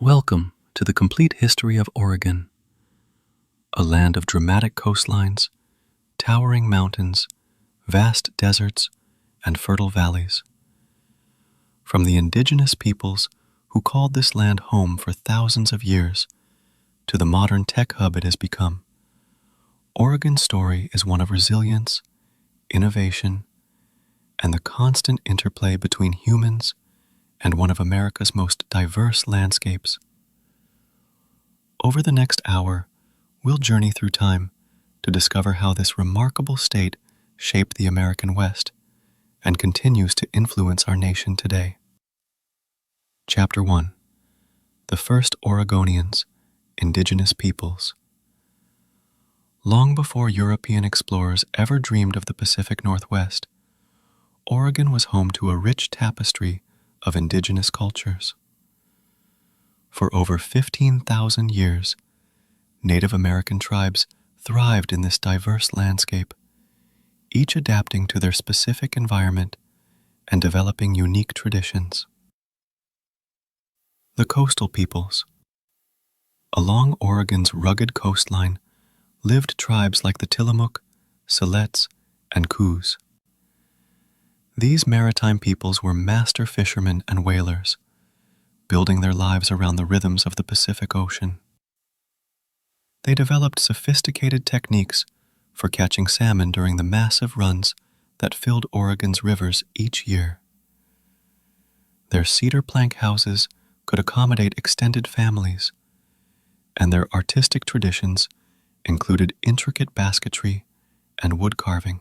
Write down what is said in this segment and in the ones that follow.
Welcome to the complete history of Oregon, a land of dramatic coastlines, towering mountains, vast deserts, and fertile valleys. From the indigenous peoples who called this land home for thousands of years to the modern tech hub it has become, Oregon's story is one of resilience, innovation, and the constant interplay between humans and one of America's most diverse landscapes. Over the next hour, we'll journey through time to discover how this remarkable state shaped the American West and continues to influence our nation today. Chapter 1: The First Oregonians, Indigenous Peoples. Long before European explorers ever dreamed of the Pacific Northwest, Oregon was home to a rich tapestry of indigenous cultures. For over 15,000 years, Native American tribes thrived in this diverse landscape, each adapting to their specific environment and developing unique traditions. The coastal peoples. Along Oregon's rugged coastline lived tribes like the Tillamook, Siletz, and Coos. These maritime peoples were master fishermen and whalers, building their lives around the rhythms of the Pacific Ocean. They developed sophisticated techniques for catching salmon during the massive runs that filled Oregon's rivers each year. Their cedar plank houses could accommodate extended families, and their artistic traditions included intricate basketry and woodcarving.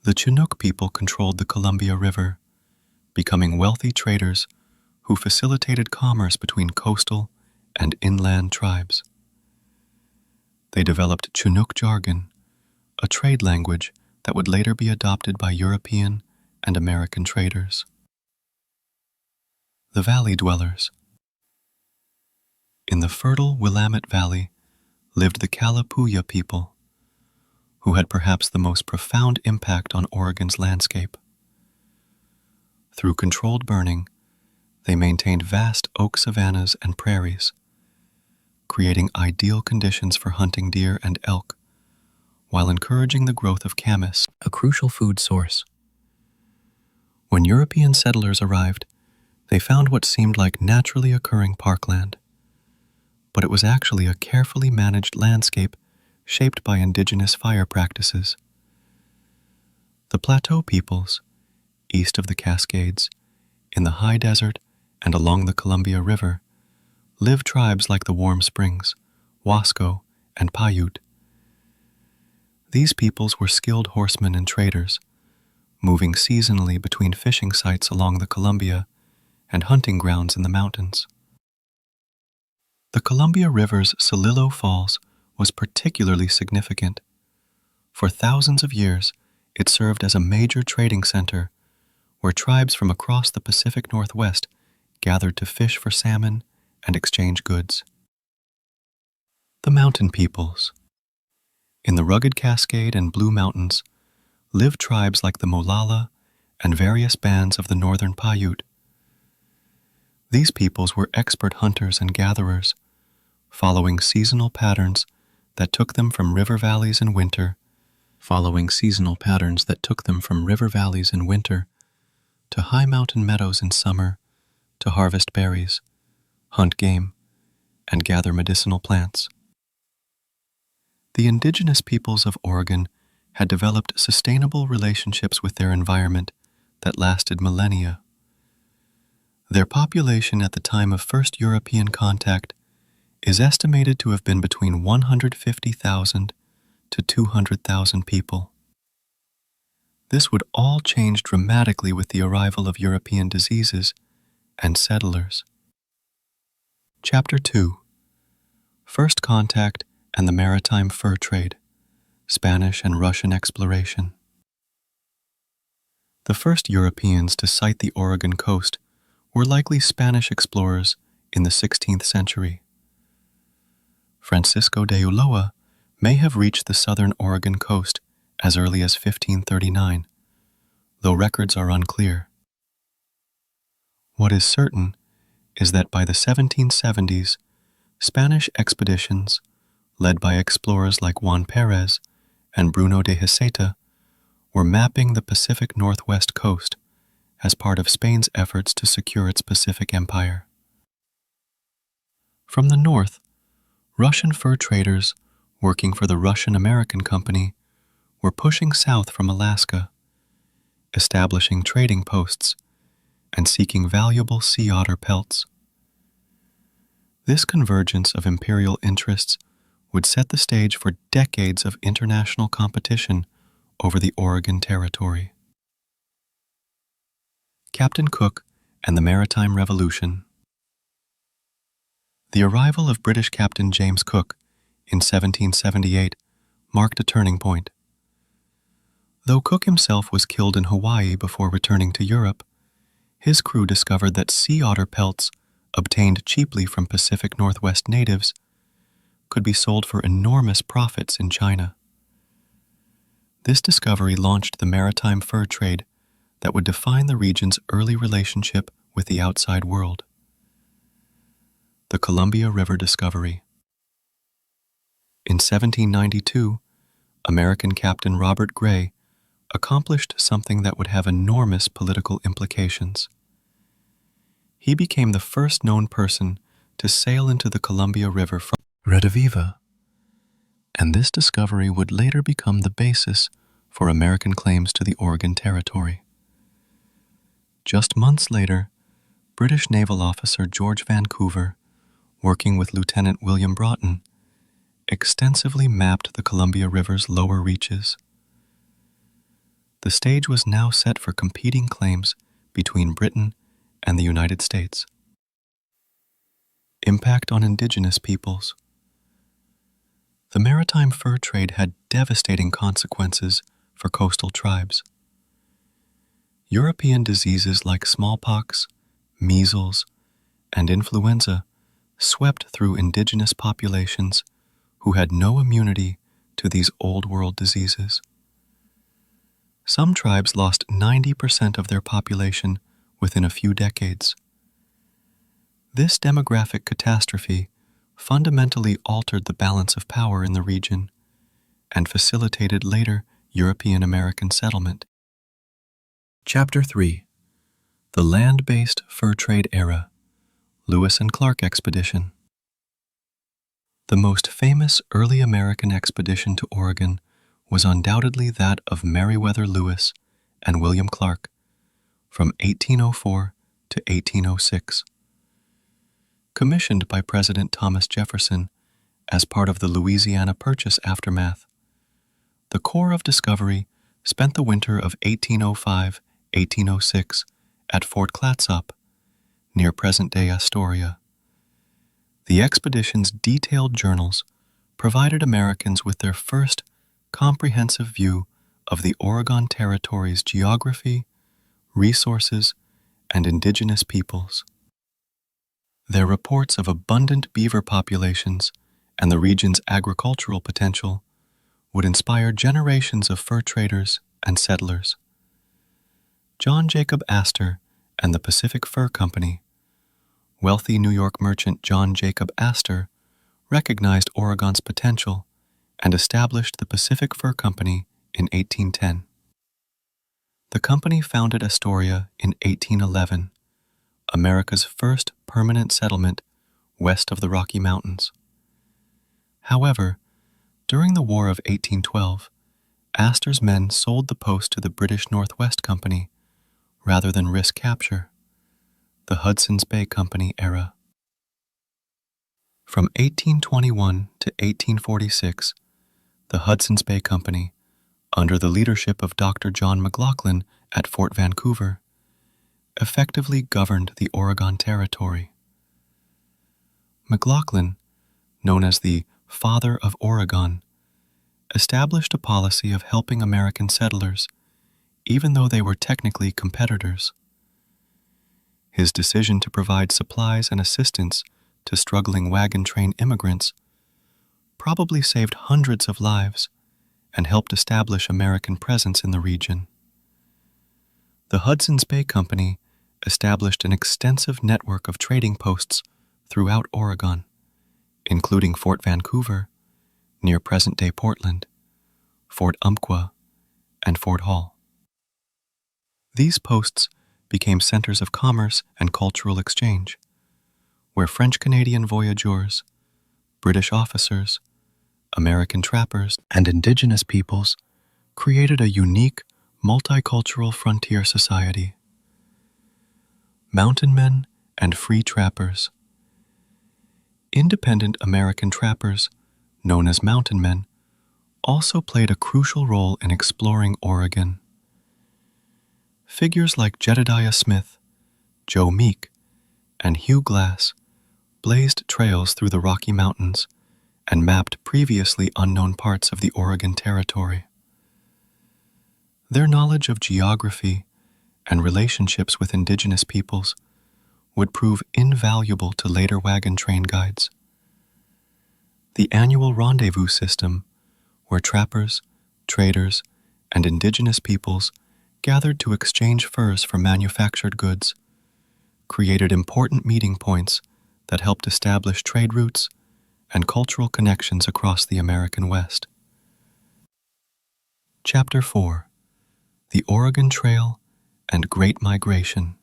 The Chinook people controlled the Columbia River, becoming wealthy traders who facilitated commerce between coastal and inland tribes. They developed Chinook Jargon, a trade language that would later be adopted by European and American traders. The Valley Dwellers. In the fertile Willamette Valley lived the Kalapuya people, who had perhaps the most profound impact on Oregon's landscape. Through controlled burning, they maintained vast oak savannas and prairies, creating ideal conditions for hunting deer and elk, while encouraging the growth of camas, a crucial food source. When European settlers arrived, they found what seemed like naturally occurring parkland, but it was actually a carefully managed landscape shaped by indigenous fire practices. The Plateau peoples, east of the Cascades, in the high desert and along the Columbia River, lived tribes like the Warm Springs, Wasco, and Paiute. These peoples were skilled horsemen and traders, moving seasonally between fishing sites along the Columbia and hunting grounds in the mountains. The Columbia River's Celilo Falls was particularly significant. For thousands of years, it served as a major trading center where tribes from across the Pacific Northwest gathered to fish for salmon and exchange goods. The Mountain Peoples. In the rugged Cascade and Blue Mountains lived tribes like the Molalla and various bands of the northern Paiute. These peoples were expert hunters and gatherers, following seasonal patterns that took them from river valleys in winter to high mountain meadows in summer to harvest berries, hunt game, and gather medicinal plants. The indigenous peoples of Oregon had developed sustainable relationships with their environment that lasted millennia. Their population at the time of first European contact is estimated to have been between 150,000 to 200,000 people. This would all change dramatically with the arrival of European diseases and settlers. Chapter 2: First Contact and the Maritime Fur Trade, Spanish and Russian Exploration. The first Europeans to sight the Oregon coast were likely Spanish explorers in the 16th century. Francisco de Ulloa may have reached the southern Oregon coast as early as 1539, though records are unclear. What is certain is that by the 1770s, Spanish expeditions, led by explorers like Juan Perez and Bruno de Heceta, were mapping the Pacific Northwest coast as part of Spain's efforts to secure its Pacific Empire. From the north, Russian fur traders working for the Russian-American Company were pushing south from Alaska, establishing trading posts and seeking valuable sea otter pelts. This convergence of imperial interests would set the stage for decades of international competition over the Oregon Territory. Captain Cook and the Maritime Revolution. The arrival of British Captain James Cook in 1778 marked a turning point. Though Cook himself was killed in Hawaii before returning to Europe, his crew discovered that sea otter pelts, obtained cheaply from Pacific Northwest natives, could be sold for enormous profits in China. This discovery launched the maritime fur trade that would define the region's early relationship with the outside world. The Columbia River discovery. In 1792, American Captain Robert Gray accomplished something that would have enormous political implications. He became the first known person to sail into the Columbia River from Rediviva, and this discovery would later become the basis for American claims to the Oregon Territory. Just months later, British naval officer George Vancouver, working with Lieutenant William Broughton, extensively mapped the Columbia River's lower reaches. The stage was now set for competing claims between Britain and the United States. Impact on indigenous peoples. The maritime fur trade had devastating consequences for coastal tribes. European diseases like smallpox, measles, and influenza swept through indigenous populations who had no immunity to these Old World diseases. Some tribes lost 90% of their population within a few decades. This demographic catastrophe fundamentally altered the balance of power in the region and facilitated later European-American settlement. Chapter 3. The Land-Based Fur Trade Era, Lewis and Clark Expedition. The most famous early American expedition to Oregon was undoubtedly that of Meriwether Lewis and William Clark from 1804 to 1806. Commissioned by President Thomas Jefferson as part of the Louisiana Purchase aftermath, the Corps of Discovery spent the winter of 1805-1806 at Fort Clatsop, near present-day Astoria. The expedition's detailed journals provided Americans with their first comprehensive view of the Oregon Territory's geography, resources, and indigenous peoples. Their reports of abundant beaver populations and the region's agricultural potential would inspire generations of fur traders and settlers. John Jacob Astor and the Pacific Fur Company. Wealthy New York merchant John Jacob Astor recognized Oregon's potential and established the Pacific Fur Company in 1810. The company founded Astoria in 1811, America's first permanent settlement west of the Rocky Mountains. However, during the War of 1812, Astor's men sold the post to the British Northwest Company rather than risk capture, the Hudson's Bay Company era. From 1821 to 1846, the Hudson's Bay Company, under the leadership of Dr. John McLaughlin at Fort Vancouver, effectively governed the Oregon Territory. McLaughlin, known as the Father of Oregon, established a policy of helping American settlers, even though they were technically competitors. His decision to provide supplies and assistance to struggling wagon train immigrants probably saved hundreds of lives and helped establish American presence in the region. The Hudson's Bay Company established an extensive network of trading posts throughout Oregon, including Fort Vancouver, near present-day Portland, Fort Umpqua, and Fort Hall. These posts became centers of commerce and cultural exchange, where French-Canadian voyageurs, British officers, American trappers, and indigenous peoples created a unique, multicultural frontier society. Mountain men and free trappers. Independent American trappers, known as mountain men, also played a crucial role in exploring Oregon. Figures like Jedediah Smith, Joe Meek, and Hugh Glass blazed trails through the Rocky Mountains and mapped previously unknown parts of the Oregon Territory. Their knowledge of geography and relationships with indigenous peoples would prove invaluable to later wagon train guides. The annual rendezvous system, where trappers, traders, and indigenous peoples gathered to exchange furs for manufactured goods, created important meeting points that helped establish trade routes and cultural connections across the American West. Chapter 4: The Oregon Trail and Great Migration.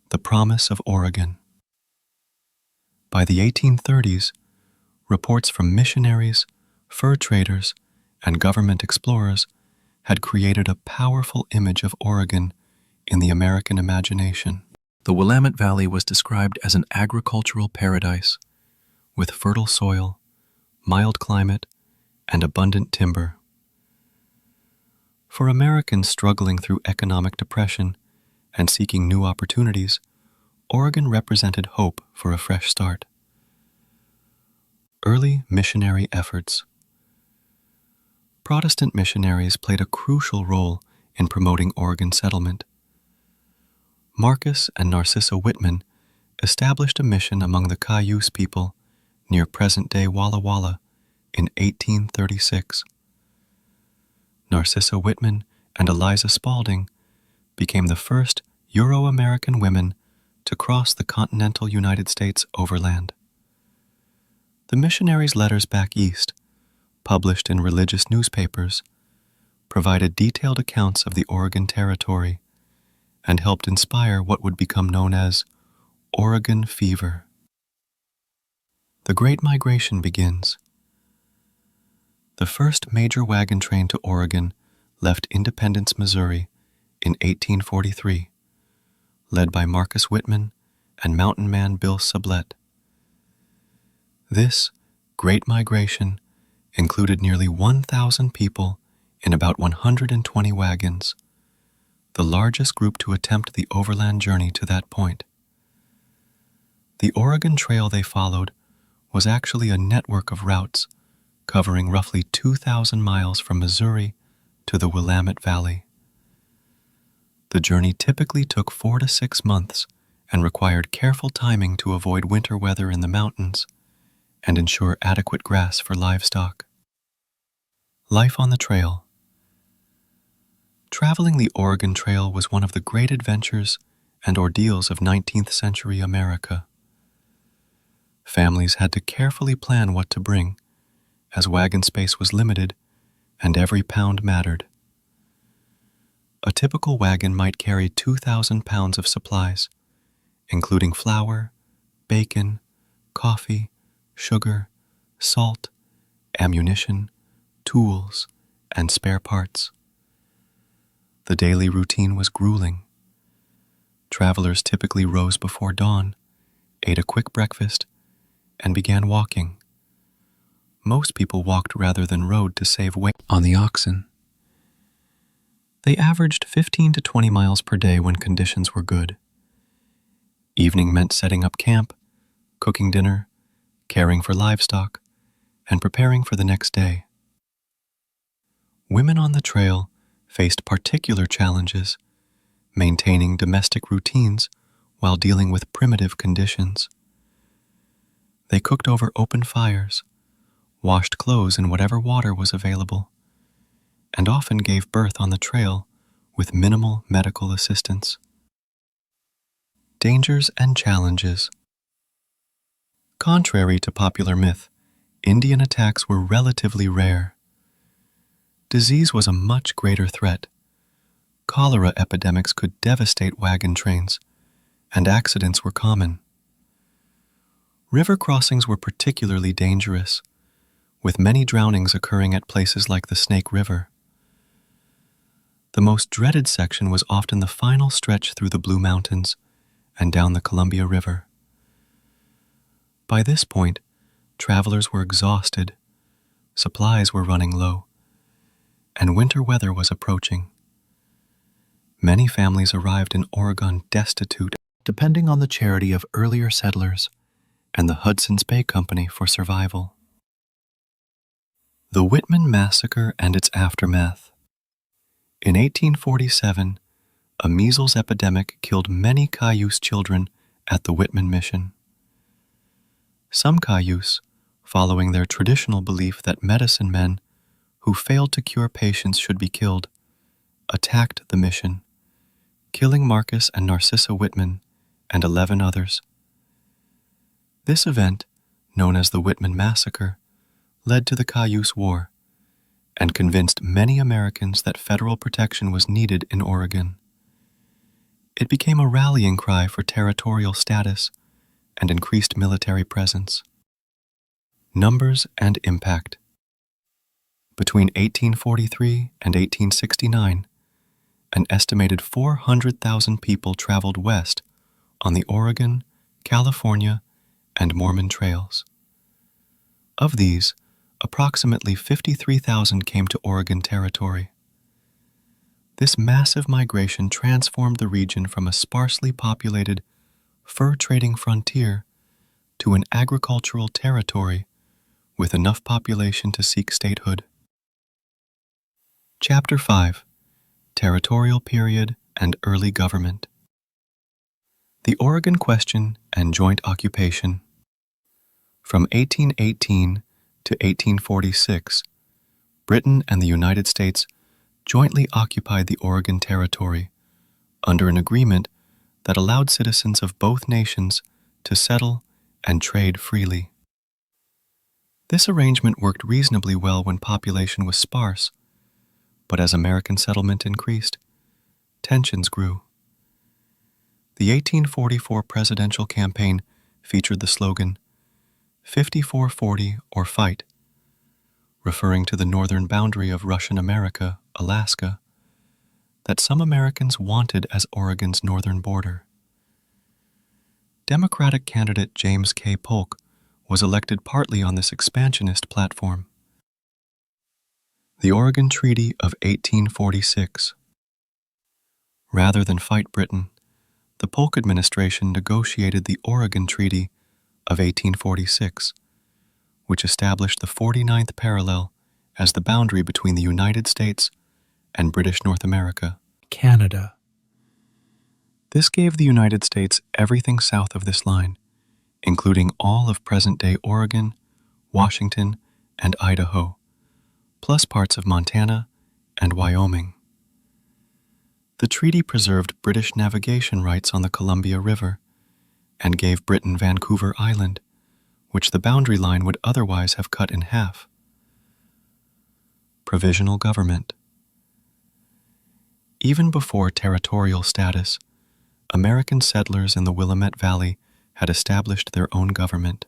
The Promise of Oregon. By the 1830s, reports from missionaries, fur traders, and government explorers had created a powerful image of Oregon in the American imagination. The Willamette Valley was described as an agricultural paradise, with fertile soil, mild climate, and abundant timber. For Americans struggling through economic depression and seeking new opportunities, Oregon represented hope for a fresh start. Early missionary efforts. Protestant missionaries played a crucial role in promoting Oregon settlement. Marcus and Narcissa Whitman established a mission among the Coos people near present-day Walla Walla in 1836. Narcissa Whitman and Eliza Spaulding became the first Euro-American women to cross the continental United States overland. The missionaries' letters back east, published in religious newspapers, provided detailed accounts of the Oregon Territory and helped inspire what would become known as Oregon Fever. The Great Migration begins. The first major wagon train to Oregon left Independence, Missouri in 1843, led by Marcus Whitman and mountain man Bill Sublette. This Great Migration included nearly 1,000 people in about 120 wagons, the largest group to attempt the overland journey to that point. The Oregon Trail they followed was actually a network of routes covering roughly 2,000 miles from Missouri to the Willamette Valley. The journey typically took 4 to 6 months and required careful timing to avoid winter weather in the mountains and ensure adequate grass for livestock. Life on the trail. Traveling the Oregon Trail was one of the great adventures and ordeals of 19th century America. Families had to carefully plan what to bring, as wagon space was limited and every pound mattered. A typical wagon might carry 2,000 pounds of supplies, including flour, bacon, coffee, sugar, salt, ammunition, tools, and spare parts. The daily routine was grueling. Travelers typically rose before dawn, ate a quick breakfast, and began walking. Most people walked rather than rode to save weight on the oxen. They averaged 15 to 20 miles per day when conditions were good. Evening meant setting up camp, cooking dinner, caring for livestock, and preparing for the next day. Women on the trail faced particular challenges, maintaining domestic routines while dealing with primitive conditions. They cooked over open fires, washed clothes in whatever water was available, and often gave birth on the trail with minimal medical assistance. Dangers and challenges. Contrary to popular myth, Indian attacks were relatively rare. Disease was a much greater threat. Cholera epidemics could devastate wagon trains, and accidents were common. River crossings were particularly dangerous, with many drownings occurring at places like the Snake River. The most dreaded section was often the final stretch through the Blue Mountains and down the Columbia River. By this point, travelers were exhausted, supplies were running low, and winter weather was approaching. Many families arrived in Oregon destitute, depending on the charity of earlier settlers and the Hudson's Bay Company for survival. The Whitman Massacre and its aftermath. In 1847, a measles epidemic killed many Cayuse children at the Whitman Mission. Some Cayuse, following their traditional belief that medicine men who failed to cure patients should be killed, attacked the mission, killing Marcus and Narcissa Whitman and 11 others. This event, known as the Whitman Massacre, led to the Cayuse War and convinced many Americans that federal protection was needed in Oregon. It became a rallying cry for territorial status and increased military presence. Numbers and impact. Between 1843 and 1869, an estimated 400,000 people traveled west on the Oregon, California, and Mormon trails. Of these, approximately 53,000 came to Oregon Territory. This massive migration transformed the region from a sparsely populated, fur-trading frontier to an agricultural territory with enough population to seek statehood. Chapter 5. Territorial Period and Early Government. The Oregon Question and Joint Occupation. From 1818 to 1846, Britain and the United States jointly occupied the Oregon Territory under an agreement that allowed citizens of both nations to settle and trade freely. This arrangement worked reasonably well when population was sparse, but as American settlement increased, tensions grew. The 1844 presidential campaign featured the slogan, 5440 or fight, referring to the northern boundary of Russian America, Alaska, that some Americans wanted as Oregon's northern border. Democratic candidate James K. Polk was elected partly on this expansionist platform. The Oregon Treaty of 1846. Rather than fight Britain, the Polk administration negotiated the Oregon Treaty of 1846, which established the 49th parallel as the boundary between the United States and British North America, Canada. This gave the United States everything south of this line, including all of present-day Oregon, Washington, and Idaho, plus parts of Montana and Wyoming. The treaty preserved British navigation rights on the Columbia River and gave Britain Vancouver Island, which the boundary line would otherwise have cut in half. Provisional government. Even before territorial status, American settlers in the Willamette Valley had established their own government.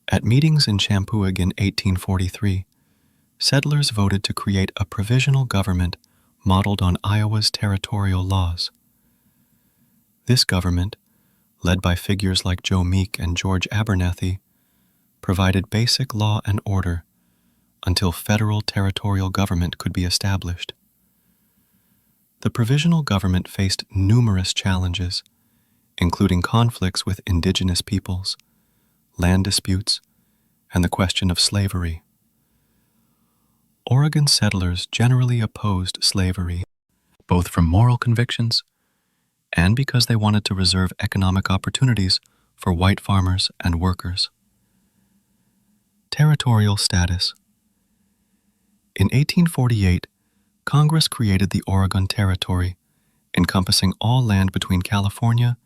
At meetings in Champoeg in 1843, settlers voted to create a provisional government modeled on Iowa's territorial laws. This government, led by figures like Joe Meek and George Abernathy, provided basic law and order until federal territorial government could be established. The provisional government faced numerous challenges, including conflicts with indigenous peoples, land disputes, and the question of slavery. Oregon settlers generally opposed slavery, both from moral convictions and because they wanted to reserve economic opportunities for white farmers and workers. Territorial status. In 1848, Congress created the Oregon Territory, encompassing all land between California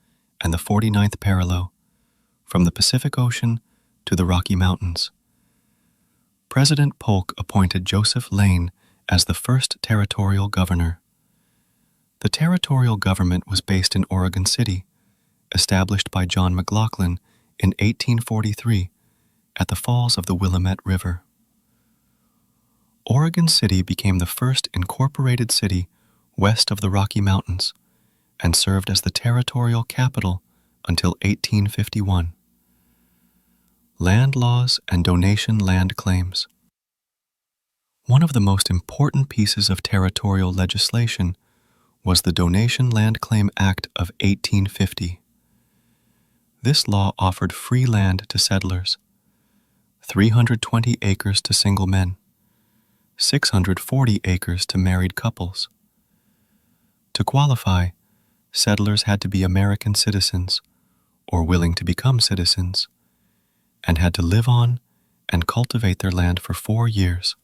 and the 49th parallel, from the Pacific Ocean to the Rocky Mountains. President Polk appointed Joseph Lane as the first territorial governor. The territorial government was based in Oregon City, established by John McLaughlin in 1843 at the falls of the Willamette River. Oregon City became the first incorporated city west of the Rocky Mountains and served as the territorial capital until 1851. Land laws and donation land claims. One of the most important pieces of territorial legislation was the Donation Land Claim Act of 1850. This law offered free land to settlers, 320 acres to single men, 640 acres to married couples. To qualify, settlers had to be American citizens or willing to become citizens, and had to live on and cultivate their land for 4 years.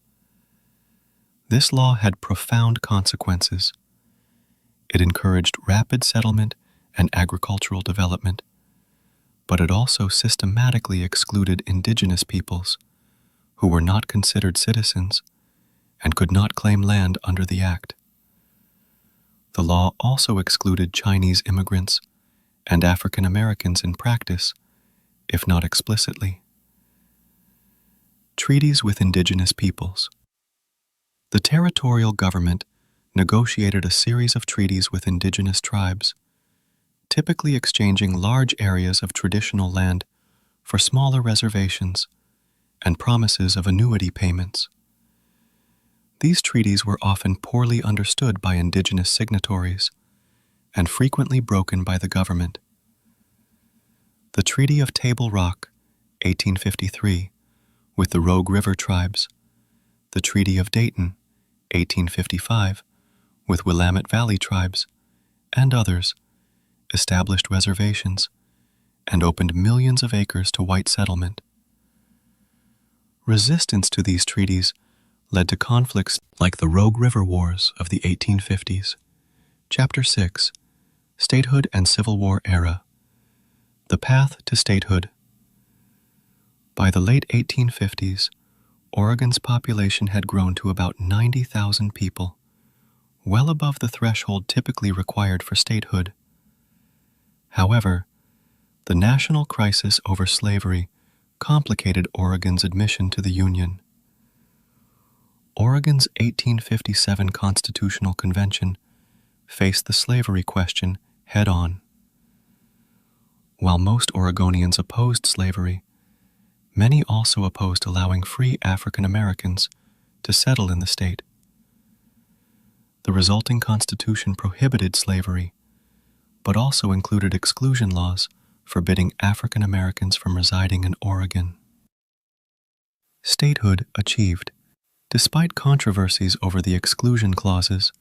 This law had profound consequences. It encouraged rapid settlement and agricultural development, but it also systematically excluded indigenous peoples who were not considered citizens and could not claim land under the act. The law also excluded Chinese immigrants and African Americans in practice, if not explicitly. Treaties with indigenous peoples. The territorial government negotiated a series of treaties with indigenous tribes, typically exchanging large areas of traditional land for smaller reservations and promises of annuity payments. These treaties were often poorly understood by indigenous signatories and frequently broken by the government. The Treaty of Table Rock, 1853, with the Rogue River tribes, the Treaty of Dayton, 1855, with Willamette Valley tribes, and others, established reservations and opened millions of acres to white settlement. Resistance to these treaties led to conflicts like the Rogue River Wars of the 1850s. Chapter 6, Statehood and Civil War Era. The Path to Statehood. By the late 1850s, Oregon's population had grown to about 90,000 people, well above the threshold typically required for statehood. However, the national crisis over slavery complicated Oregon's admission to the Union. Oregon's 1857 Constitutional Convention faced the slavery question head-on. While most Oregonians opposed slavery, many also opposed allowing free African Americans to settle in the state. The resulting constitution prohibited slavery, but also included exclusion laws forbidding African Americans from residing in Oregon. Statehood achieved. Despite controversies over the exclusion clauses,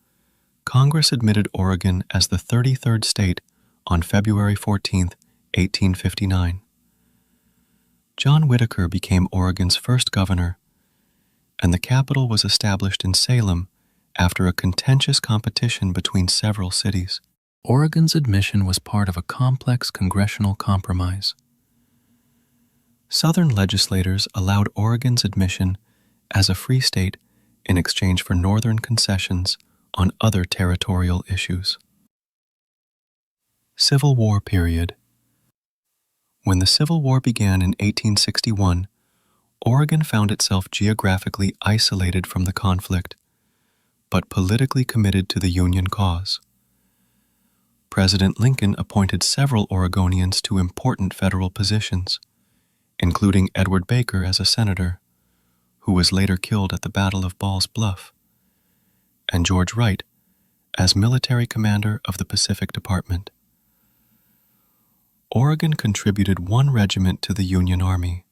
Congress admitted Oregon as the 33rd state on February 14, 1859. John Whitaker became Oregon's first governor, and the capital was established in Salem after a contentious competition between several cities. Oregon's admission was part of a complex congressional compromise. Southern legislators allowed Oregon's admission as a free state in exchange for northern concessions on other territorial issues. Civil War period. When the Civil War began in 1861, Oregon found itself geographically isolated from the conflict, but politically committed to the Union cause. President Lincoln appointed several Oregonians to important federal positions, including Edward Baker as a senator, who was later killed at the Battle of Ball's Bluff, and George Wright as military commander of the Pacific Department. Oregon contributed 1 regiment to the Union Army,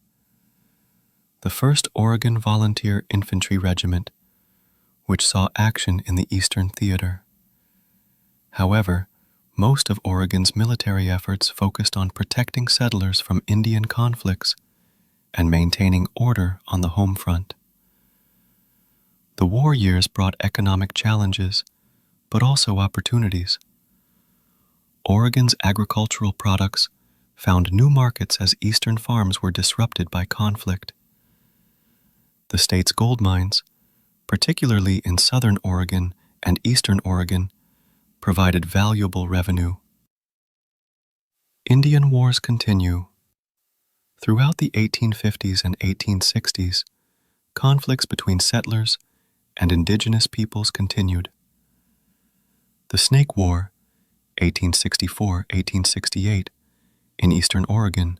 the 1st Oregon Volunteer Infantry Regiment, which saw action in the Eastern Theater. However, most of Oregon's military efforts focused on protecting settlers from Indian conflicts and maintaining order on the home front. The war years brought economic challenges, but also opportunities. Oregon's agricultural products found new markets as eastern farms were disrupted by conflict. The state's gold mines, particularly in southern Oregon and eastern Oregon, provided valuable revenue. Indian wars continue. Throughout the 1850s and 1860s, conflicts between settlers and indigenous peoples continued. The Snake War, 1864-1868, in eastern Oregon,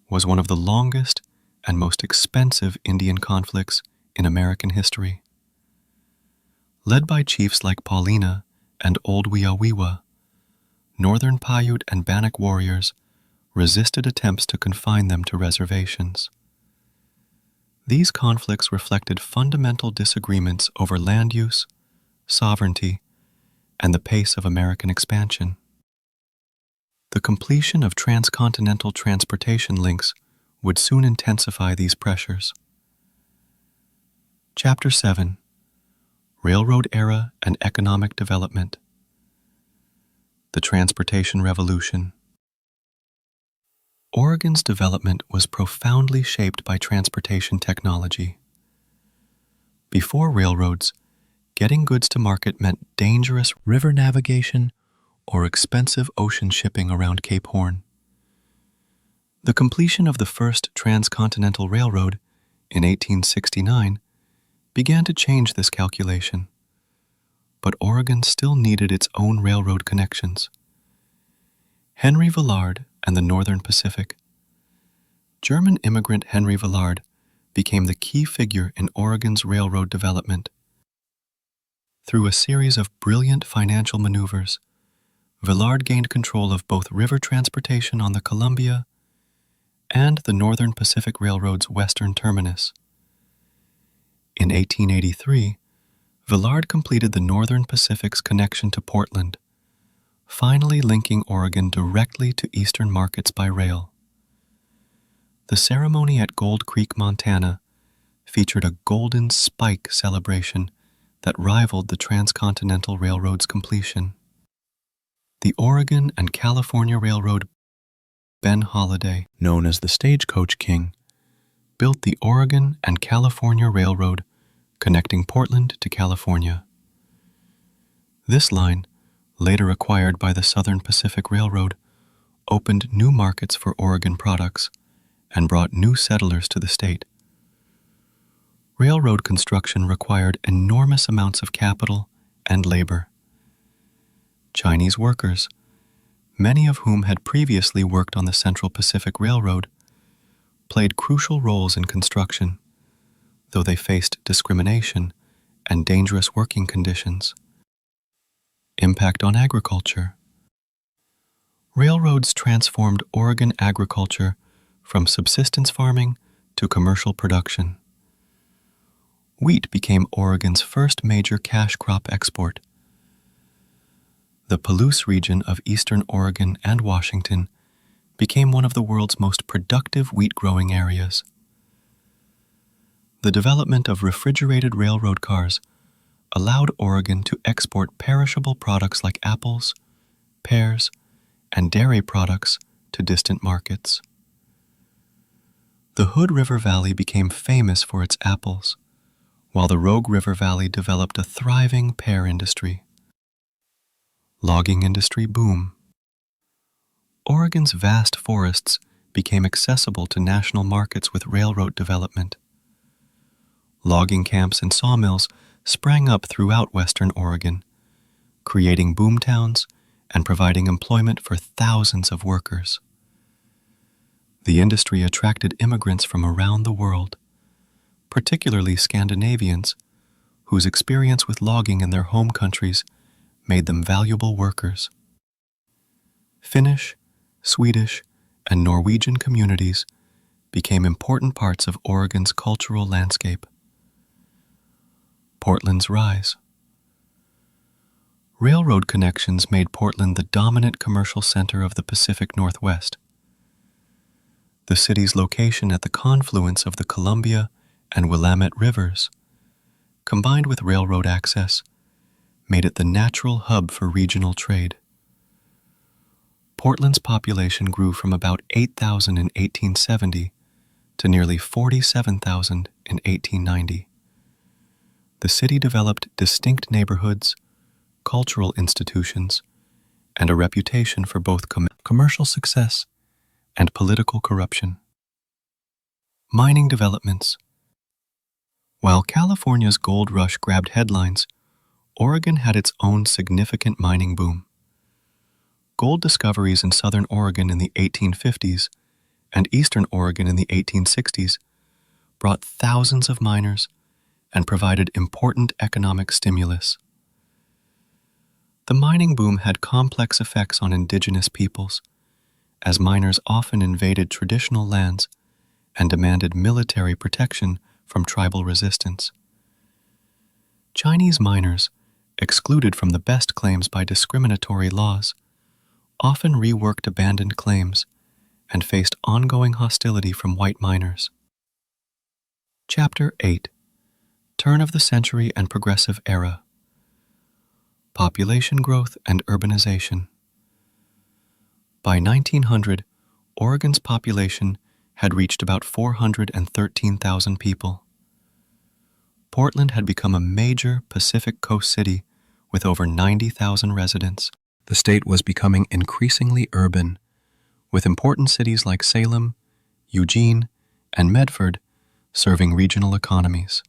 was one of the longest and most expensive Indian conflicts in American history. Led by chiefs like Paulina and Old Weaweewa, Northern Paiute and Bannock warriors resisted attempts to confine them to reservations. These conflicts reflected fundamental disagreements over land use, sovereignty, and the pace of American expansion. The completion of transcontinental transportation links would soon intensify these pressures. Chapter 7: Railroad Era and Economic Development. The Transportation Revolution. Oregon's development was profoundly shaped by transportation technology. Before railroads, getting goods to market meant dangerous river navigation or expensive ocean shipping around Cape Horn. The completion of the first transcontinental railroad in 1869 began to change this calculation, but Oregon still needed its own railroad connections. Henry Villard and the Northern Pacific. German immigrant Henry Villard became the key figure in Oregon's railroad development. Through a series of brilliant financial maneuvers, Villard gained control of both river transportation on the Columbia and the Northern Pacific Railroad's western terminus. In 1883, Villard completed the Northern Pacific's connection to Portland, finally linking Oregon directly to eastern markets by rail. The ceremony at Gold Creek, Montana, featured a Golden Spike celebration that rivaled the Transcontinental Railroad's completion. The Oregon and California Railroad, Ben Holiday, known as the Stagecoach King, built the Oregon and California Railroad connecting Portland to California. This line, later acquired by the Southern Pacific Railroad, opened new markets for Oregon products and brought new settlers to the state. Railroad construction required enormous amounts of capital and labor. Chinese workers, many of whom had previously worked on the Central Pacific Railroad, played crucial roles in construction, though they faced discrimination and dangerous working conditions. Impact on agriculture. Railroads transformed Oregon agriculture from subsistence farming to commercial production. Wheat became Oregon's first major cash crop export. The Palouse region of eastern Oregon and Washington became one of the world's most productive wheat-growing areas. The development of refrigerated railroad cars allowed Oregon to export perishable products like apples, pears, and dairy products to distant markets. The Hood River Valley became famous for its apples, while the Rogue River Valley developed a thriving pear industry. Logging industry boom. Oregon's vast forests became accessible to national markets with railroad development. Logging camps and sawmills sprang up throughout western Oregon, creating boomtowns and providing employment for thousands of workers. The industry attracted immigrants from around the world, particularly Scandinavians, whose experience with logging in their home countries made them valuable workers. Finnish, Swedish, and Norwegian communities became important parts of Oregon's cultural landscape. Portland's rise. Railroad connections made Portland the dominant commercial center of the Pacific Northwest. The city's location at the confluence of the Columbia and Willamette Rivers, combined with railroad access, made it the natural hub for regional trade. Portland's population grew from about 8,000 in 1870 to nearly 47,000 in 1890. The city developed distinct neighborhoods, cultural institutions, and a reputation for both commercial success and political corruption. Mining developments. While California's gold rush grabbed headlines, Oregon had its own significant mining boom. Gold discoveries in southern Oregon in the 1850s and eastern Oregon in the 1860s brought thousands of miners and provided important economic stimulus. The mining boom had complex effects on indigenous peoples, as miners often invaded traditional lands and demanded military protection from tribal resistance. Chinese miners, excluded from the best claims by discriminatory laws, often reworked abandoned claims and faced ongoing hostility from white miners. Chapter 8. Turn of the Century and Progressive Era. Population growth and urbanization. By 1900, Oregon's population had reached about 413,000 people. Portland had become a major Pacific Coast city with over 90,000 residents. The state was becoming increasingly urban, with important cities like Salem, Eugene, and Medford serving regional economies.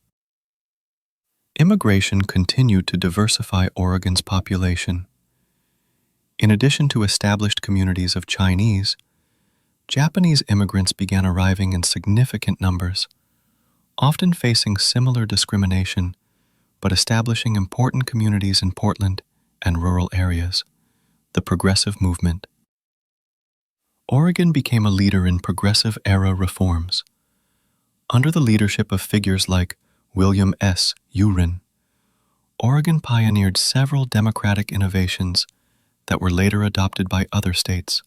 Immigration continued to diversify Oregon's population. In addition to established communities of Chinese, Japanese immigrants began arriving in significant numbers, often facing similar discrimination, but establishing important communities in Portland and rural areas. The Progressive Movement. Oregon became a leader in progressive-era reforms. Under the leadership of figures like William S. Uren, Oregon pioneered several democratic innovations that were later adopted by other states.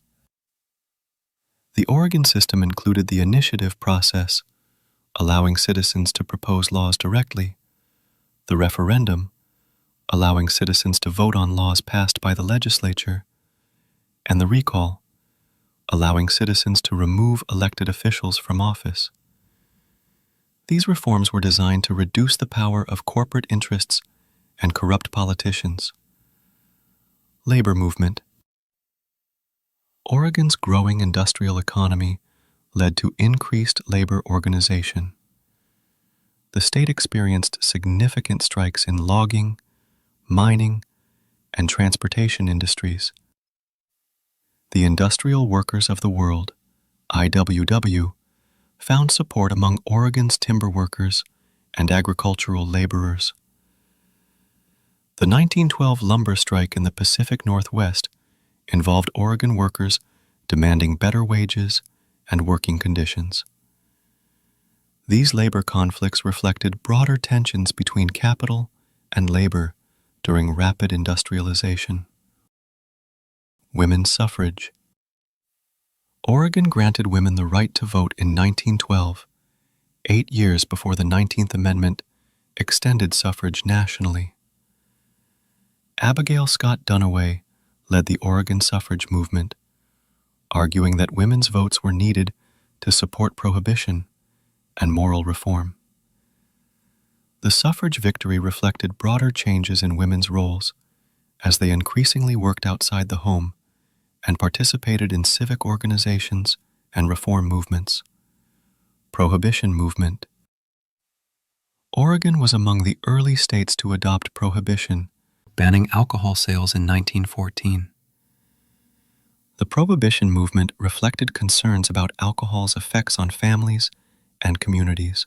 The Oregon system included the initiative process, allowing citizens to propose laws directly, the referendum, allowing citizens to vote on laws passed by the legislature, and the recall, allowing citizens to remove elected officials from office. These reforms were designed to reduce the power of corporate interests and corrupt politicians. Labor movement. Oregon's growing industrial economy led to increased labor organization. The state experienced significant strikes in logging, mining, and transportation industries. The Industrial Workers of the World, IWW, found support among Oregon's timber workers and agricultural laborers. The 1912 lumber strike in the Pacific Northwest involved Oregon workers demanding better wages and working conditions. These labor conflicts reflected broader tensions between capital and labor during rapid industrialization. Women's suffrage. Oregon granted women the right to vote in 1912, 8 years before the 19th Amendment extended suffrage nationally. Abigail Scott Duniway led the Oregon suffrage movement, arguing that women's votes were needed to support prohibition and moral reform. The suffrage victory reflected broader changes in women's roles as they increasingly worked outside the home and participated in civic organizations and reform movements. Prohibition movement. Oregon was among the early states to adopt prohibition, banning alcohol sales in 1914. The prohibition movement reflected concerns about alcohol's effects on families and communities,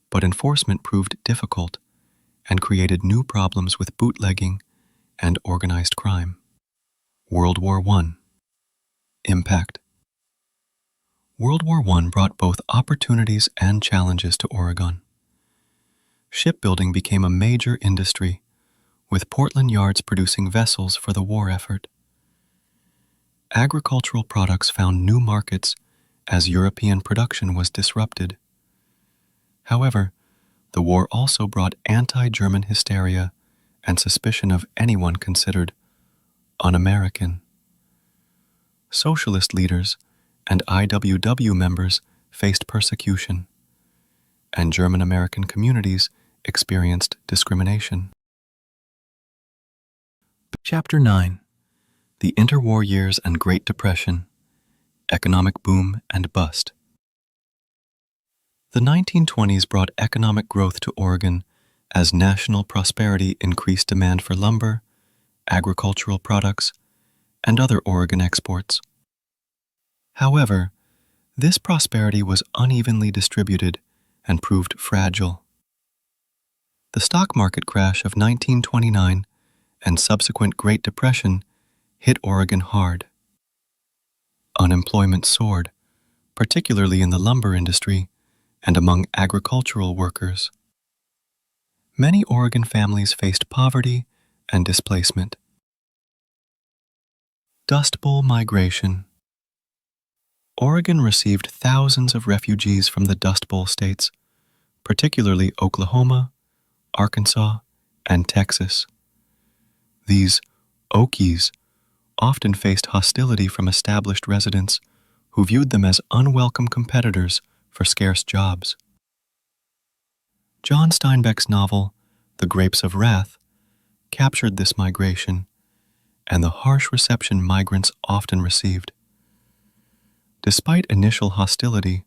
but enforcement proved difficult and created new problems with bootlegging and organized crime. World War I. Impact. World War I brought both opportunities and challenges to Oregon. Shipbuilding became a major industry, with Portland yards producing vessels for the war effort. Agricultural products found new markets as European production was disrupted. However, the war also brought anti-German hysteria and suspicion of anyone considered un-American. Socialist leaders and IWW members faced persecution, and German-American communities experienced discrimination. Chapter 9. The Interwar Years and Great Depression, Economic Boom and Bust. The 1920s brought economic growth to Oregon as national prosperity increased demand for lumber, agricultural products, and other Oregon exports. However, this prosperity was unevenly distributed and proved fragile. The stock market crash of 1929 and subsequent Great Depression hit Oregon hard. Unemployment soared, particularly in the lumber industry and among agricultural workers. Many Oregon families faced poverty and displacement. Dust Bowl migration. Oregon received thousands of refugees from the Dust Bowl states, particularly Oklahoma, Arkansas, and Texas. These Okies often faced hostility from established residents who viewed them as unwelcome competitors for scarce jobs. John Steinbeck's novel, The Grapes of Wrath, captured this migration and the harsh reception migrants often received. Despite initial hostility,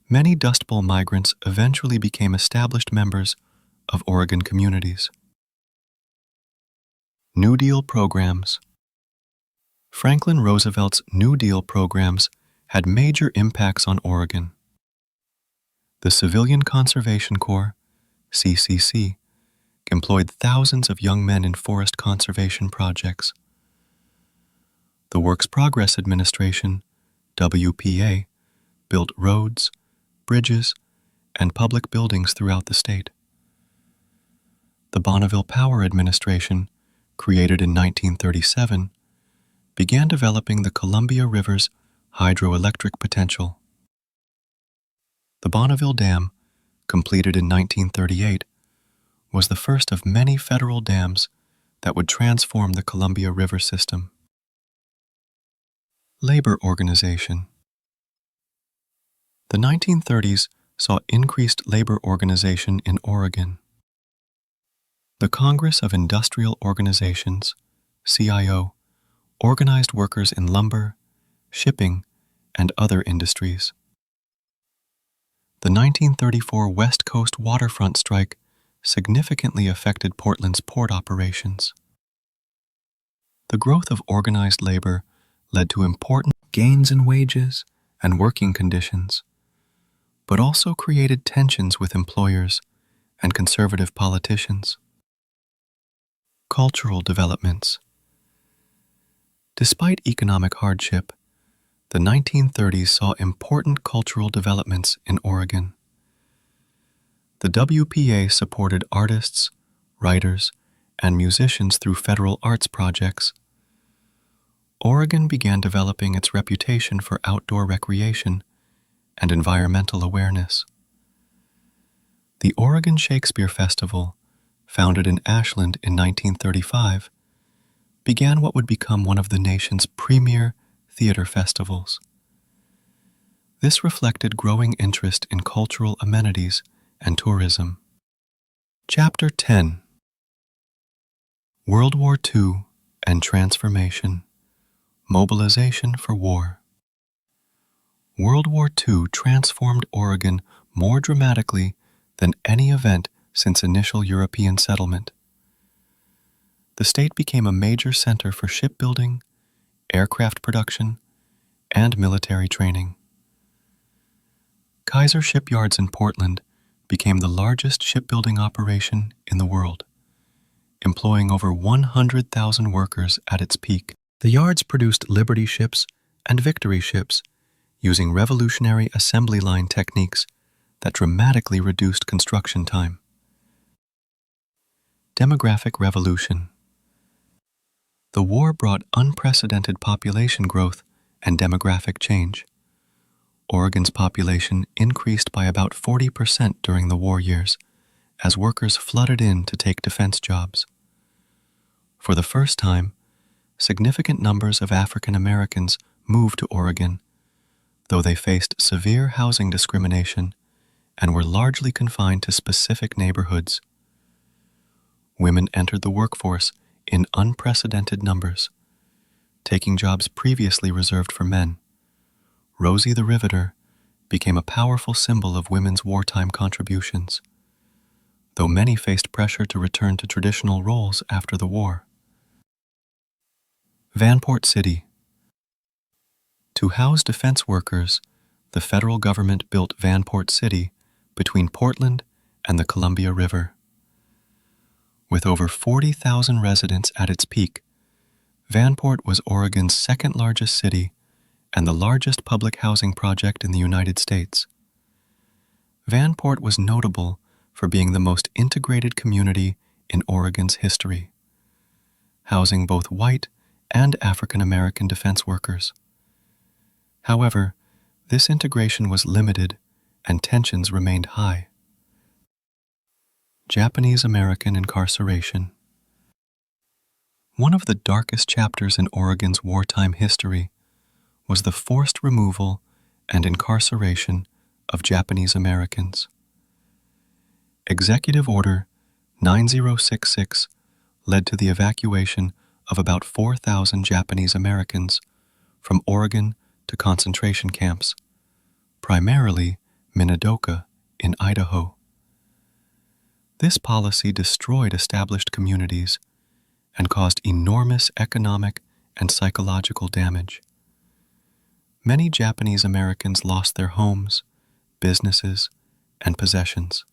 many Dust Bowl migrants eventually became established members of Oregon communities. New Deal programs. Franklin Roosevelt's New Deal programs had major impacts on Oregon. The Civilian Conservation Corps, CCC, employed thousands of young men in forest conservation projects. The Works Progress Administration, WPA, built roads, bridges, and public buildings throughout the state. The Bonneville Power Administration, created in 1937, began developing the Columbia River's hydroelectric potential. The Bonneville Dam, completed in 1938, was the first of many federal dams that would transform the Columbia River system. Labor organization. The 1930s saw increased labor organization in Oregon. The Congress of Industrial Organizations, CIO, organized workers in lumber, shipping, and other industries. The 1934 West Coast waterfront strike significantly affected Portland's port operations. The growth of organized labor led to important gains in wages and working conditions, but also created tensions with employers and conservative politicians. Cultural developments. Despite economic hardship, the 1930s saw important cultural developments in Oregon. The WPA supported artists, writers, and musicians through federal arts projects. Oregon began developing its reputation for outdoor recreation and environmental awareness. The Oregon Shakespeare Festival, founded in Ashland in 1935, began what would become one of the nation's premier theater festivals. This reflected growing interest in cultural amenities and tourism. Chapter 10. World War II and Transformation. Mobilization for War. World War II transformed Oregon more dramatically than any event since initial European settlement. The state became a major center for shipbuilding, aircraft production, and military training. Kaiser Shipyards in Portland became the largest shipbuilding operation in the world, employing over 100,000 workers at its peak. The yards produced Liberty ships and Victory ships using revolutionary assembly line techniques that dramatically reduced construction time. Demographic revolution. The war brought unprecedented population growth and demographic change. Oregon's population increased by about 40% during the war years as workers flooded in to take defense jobs. For the first time, significant numbers of African Americans moved to Oregon, though they faced severe housing discrimination and were largely confined to specific neighborhoods. Women entered the workforce in unprecedented numbers, taking jobs previously reserved for men. Rosie the Riveter became a powerful symbol of women's wartime contributions, though many faced pressure to return to traditional roles after the war. Vanport City. To house defense workers, the federal government built Vanport City between Portland and the Columbia River. With over 40,000 residents at its peak, Vanport was Oregon's second-largest city and the largest public housing project in the United States. Vanport was notable for being the most integrated community in Oregon's history, housing both white and African American defense workers. However, this integration was limited and tensions remained high. Japanese American incarceration. One of the darkest chapters in Oregon's wartime history was the forced removal and incarceration of Japanese Americans. Executive Order 9066 led to the evacuation of about 4,000 Japanese Americans from Oregon to concentration camps, primarily Minidoka in Idaho. This policy destroyed established communities and caused enormous economic and psychological damage. Many Japanese Americans lost their homes, businesses, and possessions.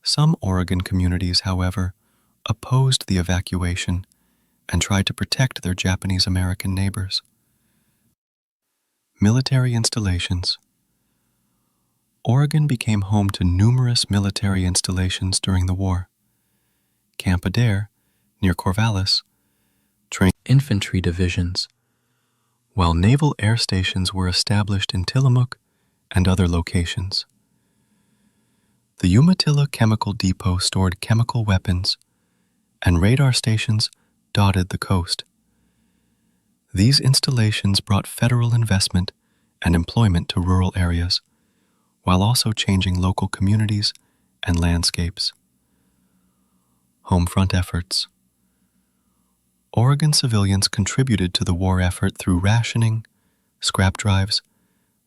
Some Oregon communities, however, opposed the evacuation and tried to protect their Japanese American neighbors. Military installations. Oregon became home to numerous military installations during the war. Camp Adair, near Corvallis, trained infantry divisions, while naval air stations were established in Tillamook and other locations. The Umatilla Chemical Depot stored chemical weapons, and radar stations dotted the coast. These installations brought federal investment and employment to rural areas, while also changing local communities and landscapes. Homefront efforts. Oregon civilians contributed to the war effort through rationing, scrap drives,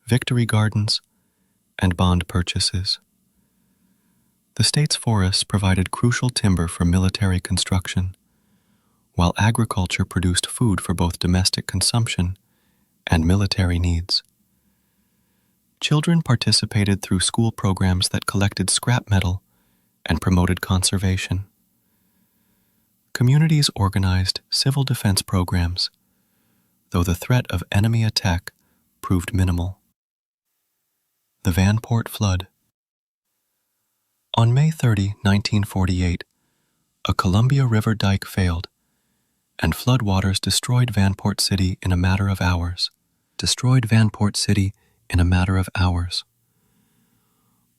victory gardens, and bond purchases. The state's forests provided crucial timber for military construction, while agriculture produced food for both domestic consumption and military needs. Children participated through school programs that collected scrap metal and promoted conservation. Communities organized civil defense programs, though the threat of enemy attack proved minimal. The Vanport Flood. On May 30, 1948, a Columbia River dike failed, and floodwaters destroyed Vanport City in a matter of hours.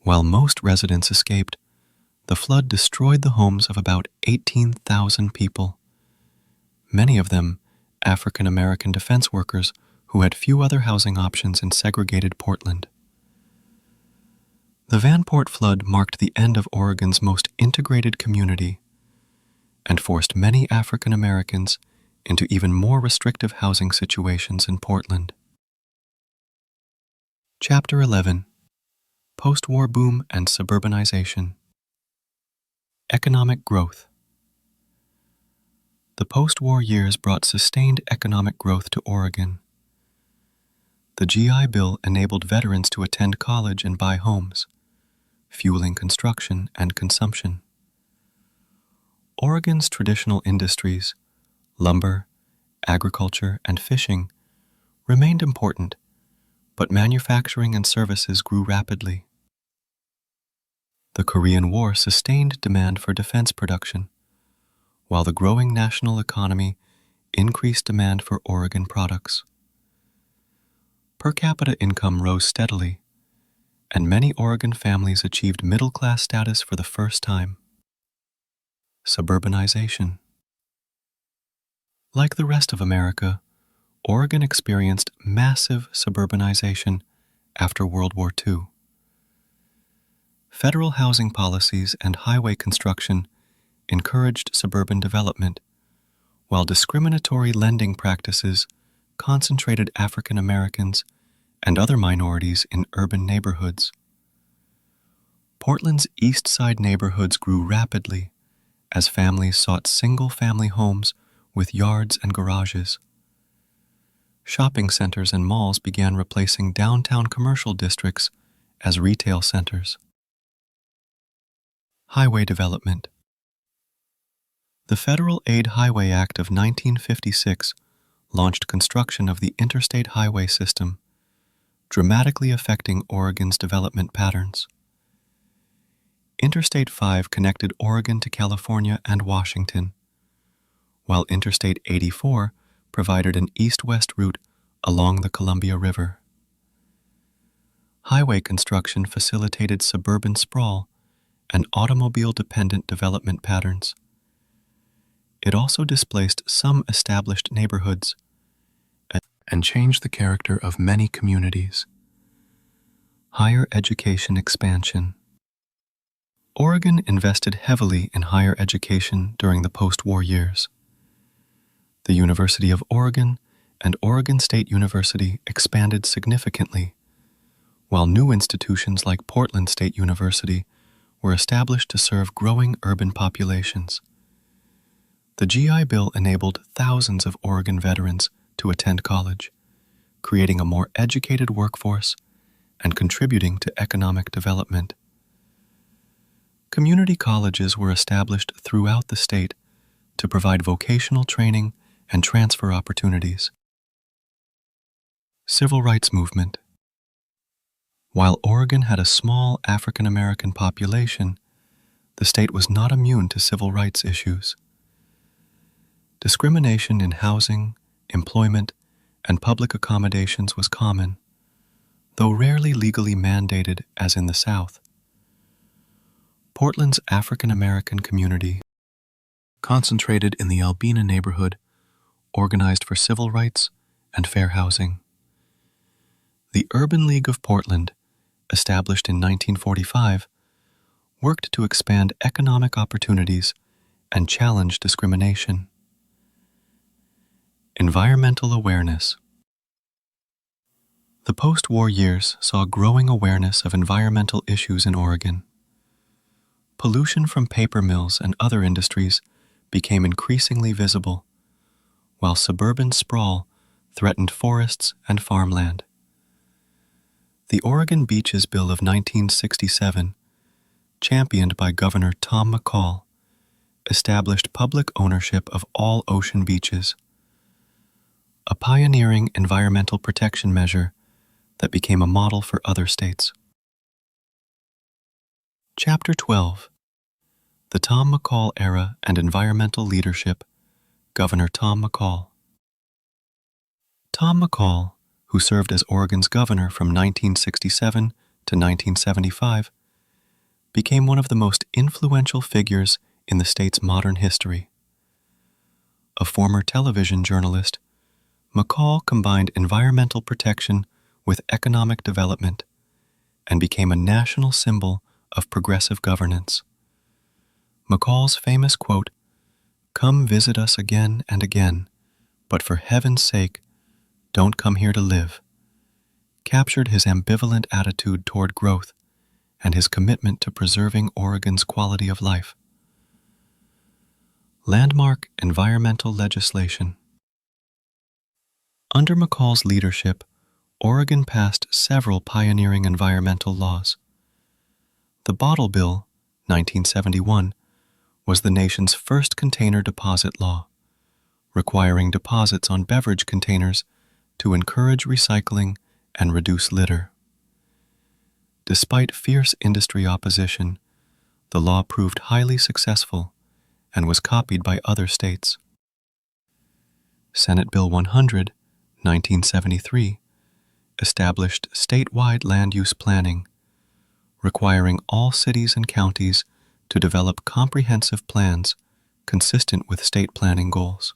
While most residents escaped, the flood destroyed the homes of about 18,000 people, many of them African American defense workers who had few other housing options in segregated Portland. The Vanport flood marked the end of Oregon's most integrated community and forced many African Americans into even more restrictive housing situations in Portland. Chapter 11. Post-war boom and suburbanization. Economic growth. The post-war years brought sustained economic growth to Oregon. The GI Bill enabled veterans to attend college and buy homes, fueling construction and consumption. Oregon's traditional industries, lumber, agriculture, and fishing, remained important, but manufacturing and services grew rapidly. The Korean War sustained demand for defense production, while the growing national economy increased demand for Oregon products. Per capita income rose steadily, and many Oregon families achieved middle-class status for the first time. Suburbanization. Like the rest of America, Oregon experienced massive suburbanization after World War II. Federal housing policies and highway construction encouraged suburban development, while discriminatory lending practices concentrated African Americans and other minorities in urban neighborhoods. Portland's East Side neighborhoods grew rapidly as families sought single-family homes with yards and garages. Shopping centers and malls began replacing downtown commercial districts as retail centers. Highway development. The Federal Aid Highway Act of 1956 launched construction of the interstate highway system, dramatically affecting Oregon's development patterns. Interstate 5 connected Oregon to California and Washington, while Interstate 84 provided an east-west route along the Columbia River. Highway construction facilitated suburban sprawl and automobile-dependent development patterns. It also displaced some established neighborhoods and changed the character of many communities. Higher education expansion. Oregon invested heavily in higher education during the post-war years. The University of Oregon and Oregon State University expanded significantly, while new institutions like Portland State University were established to serve growing urban populations. The GI Bill enabled thousands of Oregon veterans to attend college, creating a more educated workforce and contributing to economic development. Community colleges were established throughout the state to provide vocational training and transfer opportunities. Civil rights movement. While Oregon had a small African American population, the state was not immune to civil rights issues. Discrimination in housing, employment, and public accommodations was common, though rarely legally mandated as in the South. Portland's African American community, concentrated in the Albina neighborhood, organized for civil rights and fair housing. The Urban League of Portland, established in 1945, worked to expand economic opportunities and challenge discrimination. Environmental awareness. The post-war years saw growing awareness of environmental issues in Oregon. Pollution from paper mills and other industries became increasingly visible, while suburban sprawl threatened forests and farmland. The Oregon Beaches Bill of 1967, championed by Governor Tom McCall, established public ownership of all ocean beaches, a pioneering environmental protection measure that became a model for other states. Chapter 12. The Tom McCall Era and Environmental Leadership, Governor Tom McCall. Tom McCall, who served as Oregon's governor from 1967 to 1975, became one of the most influential figures in the state's modern history. A former television journalist, McCall combined environmental protection with economic development and became a national symbol of progressive governance. McCall's famous quote, "Come visit us again and again, but for heaven's sake, don't come here to live," captured his ambivalent attitude toward growth and his commitment to preserving Oregon's quality of life. Landmark environmental legislation. Under McCall's leadership, Oregon passed several pioneering environmental laws. The Bottle Bill, 1971, was the nation's first container deposit law, requiring deposits on beverage containers to encourage recycling and reduce litter. Despite fierce industry opposition, the law proved highly successful and was copied by other states. Senate Bill 100, 1973, established statewide land use planning, requiring all cities and counties to develop comprehensive plans consistent with state planning goals.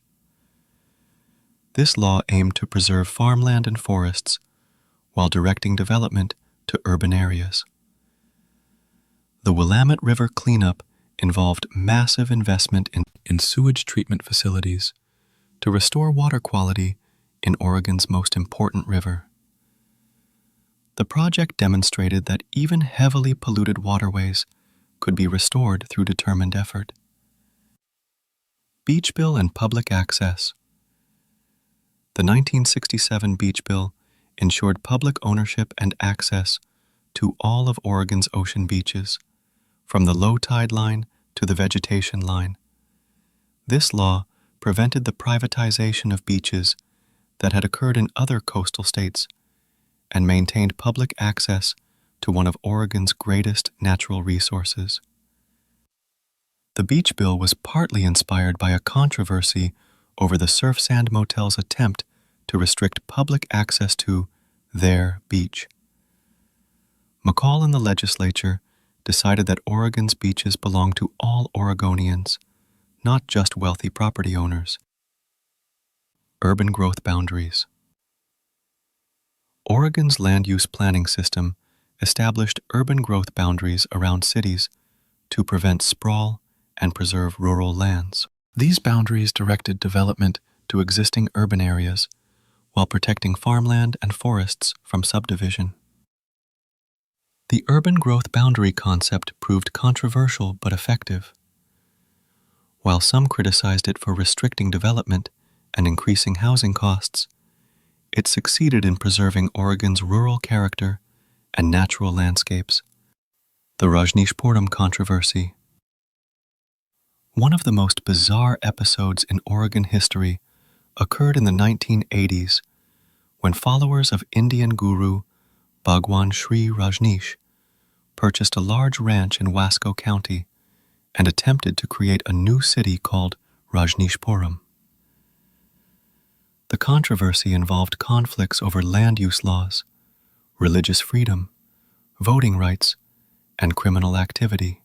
This law aimed to preserve farmland and forests while directing development to urban areas. The Willamette River cleanup involved massive investment in sewage treatment facilities to restore water quality in Oregon's most important river. The project demonstrated that even heavily polluted waterways could be restored through determined effort. Beach Bill and public access. The 1967 Beach Bill ensured public ownership and access to all of Oregon's ocean beaches, from the low tide line to the vegetation line. This law prevented the privatization of beaches that had occurred in other coastal states and maintained public access to one of Oregon's greatest natural resources. The Beach Bill was partly inspired by a controversy over the surf sand motel's attempt to restrict public access to their beach. McCall and the legislature decided that Oregon's beaches belong to all Oregonians, not just wealthy property owners. Urban growth boundaries. Oregon's land use planning system established urban growth boundaries around cities to prevent sprawl and preserve rural lands. These boundaries directed development to existing urban areas while protecting farmland and forests from subdivision. The urban growth boundary concept proved controversial but effective. While some criticized it for restricting development and increasing housing costs, it succeeded in preserving Oregon's rural character and natural landscapes. The Rajneeshpuram controversy. One of the most bizarre episodes in Oregon history occurred in the 1980s when followers of Indian guru Bhagwan Sri Rajneesh purchased a large ranch in Wasco County and attempted to create a new city called Rajneeshpuram. The controversy involved conflicts over land use laws, religious freedom, voting rights, and criminal activity.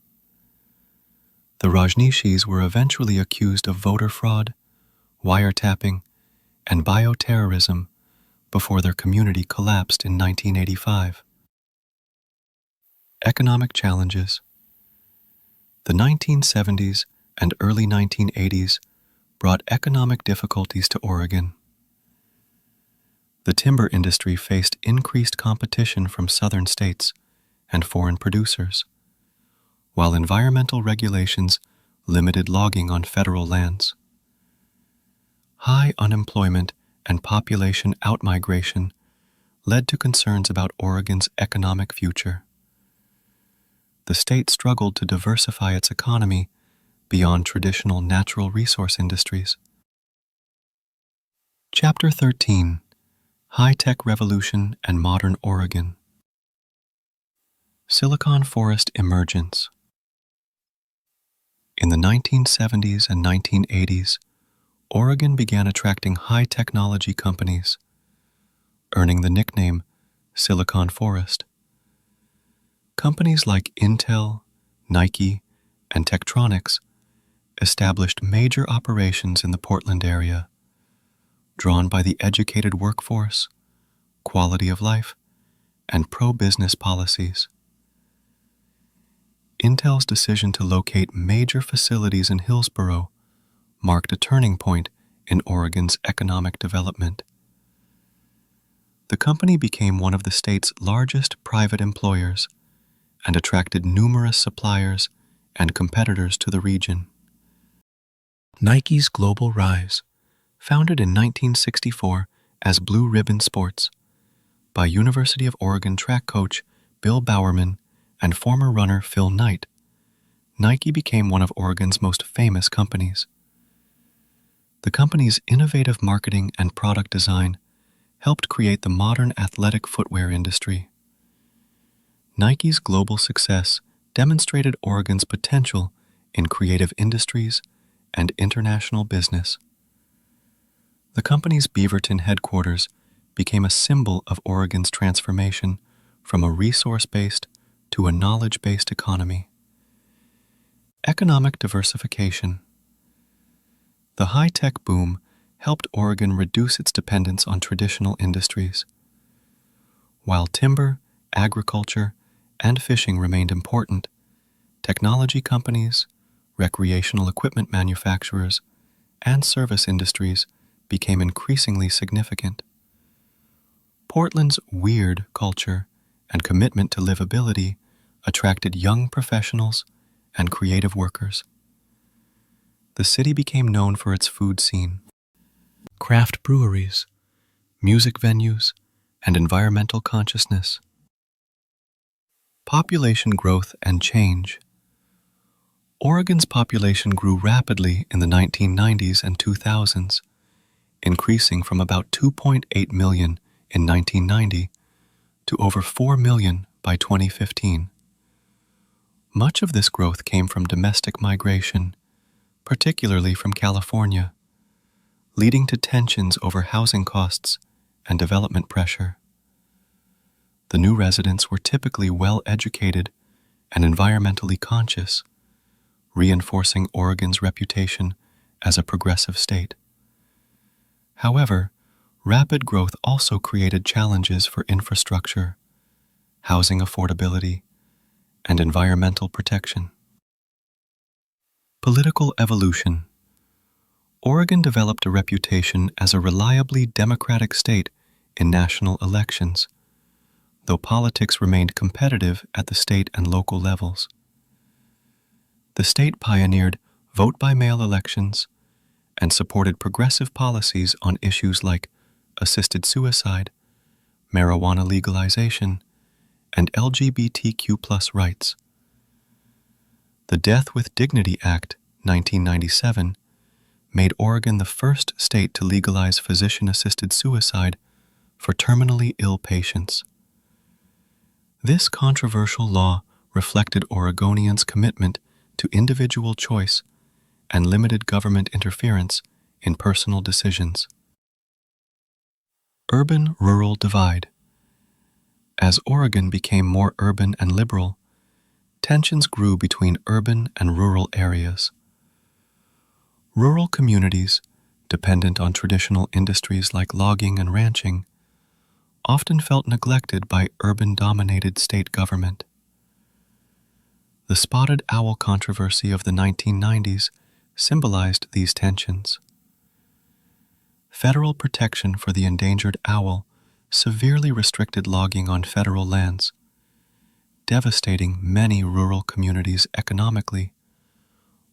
The Rajneeshis were eventually accused of voter fraud, wiretapping, and bioterrorism before their community collapsed in 1985. Economic challenges. The 1970s and early 1980s brought economic difficulties to Oregon. The timber industry faced increased competition from southern states and foreign producers, while environmental regulations limited logging on federal lands. High unemployment and population outmigration led to concerns about Oregon's economic future. The state struggled to diversify its economy beyond traditional natural resource industries. Chapter 13: High-Tech Revolution and Modern Oregon. Silicon Forest Emergence. In the 1970s and 1980s, Oregon began attracting high-technology companies, earning the nickname Silicon Forest. Companies like Intel, Nike, and Tektronix established major operations in the Portland area, drawn by the educated workforce, quality of life, and pro-business policies. Intel's decision to locate major facilities in Hillsboro marked a turning point in Oregon's economic development. The company became one of the state's largest private employers and attracted numerous suppliers and competitors to the region. Nike's global rise. Founded in 1964 as Blue Ribbon Sports by University of Oregon track coach Bill Bowerman and former runner Phil Knight, Nike became one of Oregon's most famous companies. The company's innovative marketing and product design helped create the modern athletic footwear industry. Nike's global success demonstrated Oregon's potential in creative industries and international business. The company's Beaverton headquarters became a symbol of Oregon's transformation from a resource-based to a knowledge-based economy. Economic diversification. The high-tech boom helped Oregon reduce its dependence on traditional industries. While timber, agriculture, and fishing remained important, technology companies, recreational equipment manufacturers, and service industries became increasingly significant. Portland's weird culture and commitment to livability attracted young professionals and creative workers. The city became known for its food scene, craft breweries, music venues, and environmental consciousness. Population growth and change. Oregon's population grew rapidly in the 1990s and 2000s, increasing from about 2.8 million in 1990 to over 4 million by 2015. Much of this growth came from domestic migration, particularly from California, leading to tensions over housing costs and development pressure. The new residents were typically well-educated and environmentally conscious, reinforcing Oregon's reputation as a progressive state. However, rapid growth also created challenges for infrastructure, housing affordability, and environmental protection. Political evolution. Oregon developed a reputation as a reliably democratic state in national elections, though politics remained competitive at the state and local levels. The state pioneered vote-by-mail elections and supported progressive policies on issues like assisted suicide, marijuana legalization, and LGBTQ+ rights. The Death with Dignity Act, 1997, made Oregon the first state to legalize physician-assisted suicide for terminally ill patients. This controversial law reflected Oregonians' commitment to individual choice and limited government interference in personal decisions. Urban-rural divide. As Oregon became more urban and liberal, tensions grew between urban and rural areas. Rural communities, dependent on traditional industries like logging and ranching, often felt neglected by urban-dominated state government. The spotted owl controversy of the 1990s symbolized these tensions. Federal protection for the endangered owl severely restricted logging on federal lands, devastating many rural communities economically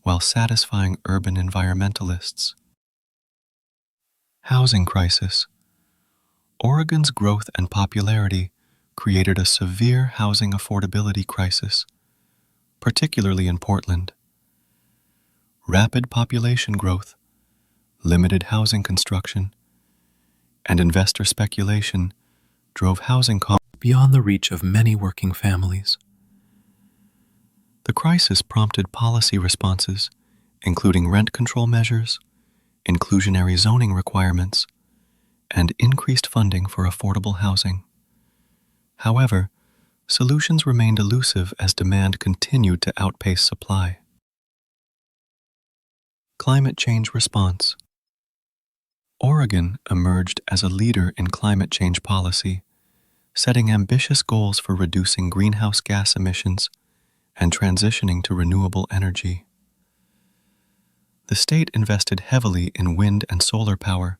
while satisfying urban environmentalists. Housing crisis. Oregon's growth and popularity created a severe housing affordability crisis, particularly in Portland. Rapid population growth, limited housing construction, and investor speculation drove housing costs beyond the reach of many working families. The crisis prompted policy responses, including rent control measures, inclusionary zoning requirements, and increased funding for affordable housing. However, solutions remained elusive as demand continued to outpace supply. Climate change response. Oregon emerged as a leader in climate change policy, setting ambitious goals for reducing greenhouse gas emissions and transitioning to renewable energy. The state invested heavily in wind and solar power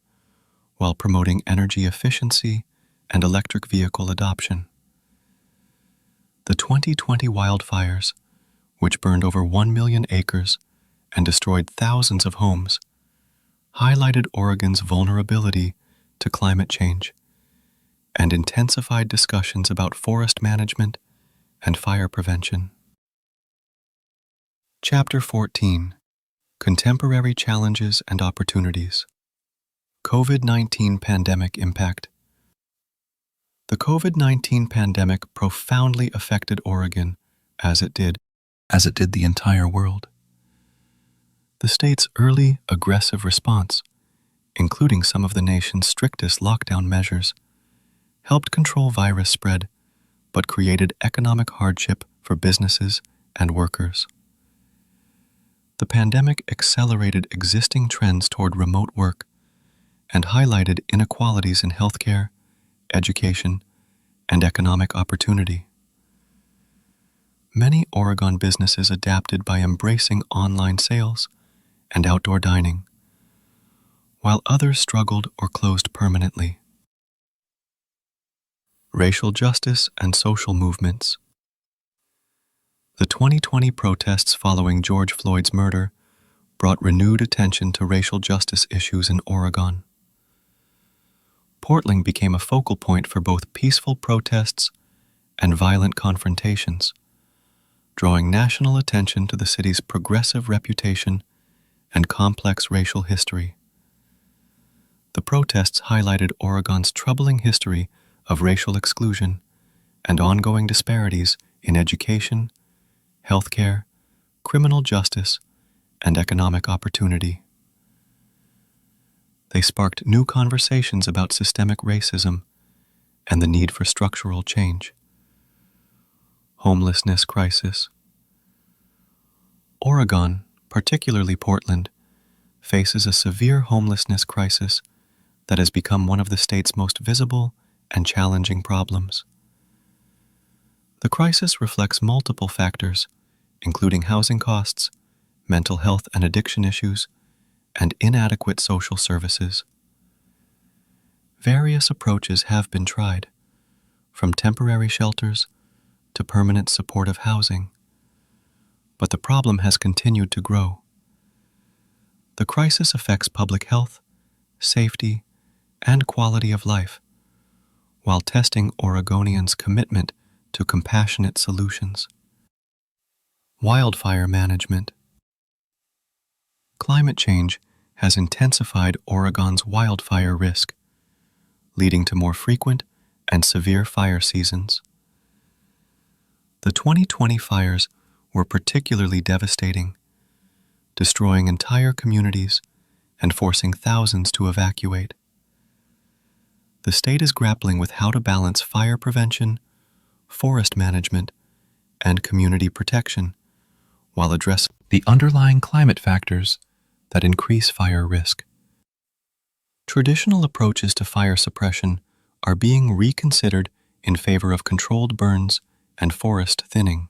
while promoting energy efficiency and electric vehicle adoption. The 2020 wildfires, which burned over 1 million acres and destroyed thousands of homes, highlighted Oregon's vulnerability to climate change and intensified discussions about forest management and fire prevention. Chapter 14. Contemporary Challenges and Opportunities. COVID-19 Pandemic Impact. The COVID-19 pandemic profoundly affected Oregon, as it did the entire world. The state's early, aggressive response, including some of the nation's strictest lockdown measures, helped control virus spread, but created economic hardship for businesses and workers. The pandemic accelerated existing trends toward remote work and highlighted inequalities in healthcare, education, and economic opportunity. Many Oregon businesses adapted by embracing online sales and outdoor dining, while others struggled or closed permanently. Racial justice and social movements. The 2020 protests following George Floyd's murder brought renewed attention to racial justice issues in Oregon. Portland became a focal point for both peaceful protests and violent confrontations, drawing national attention to the city's progressive reputation and complex racial history. The protests highlighted Oregon's troubling history of racial exclusion and ongoing disparities in education, healthcare, criminal justice, and economic opportunity. They sparked new conversations about systemic racism and the need for structural change. Homelessness crisis. Oregon, particularly Portland, faces a severe homelessness crisis that has become one of the state's most visible and challenging problems. The crisis reflects multiple factors, including housing costs, mental health and addiction issues, and inadequate social services. Various approaches have been tried, from temporary shelters to permanent supportive housing, but the problem has continued to grow. The crisis affects public health, safety, and quality of life, while testing Oregonians' commitment to compassionate solutions. Wildfire management. Climate change has intensified Oregon's wildfire risk, leading to more frequent and severe fire seasons. The 2020 fires were particularly devastating, destroying entire communities and forcing thousands to evacuate. The state is grappling with how to balance fire prevention, forest management, and community protection while addressing the underlying climate factors that increase fire risk. Traditional approaches to fire suppression are being reconsidered in favor of controlled burns and forest thinning.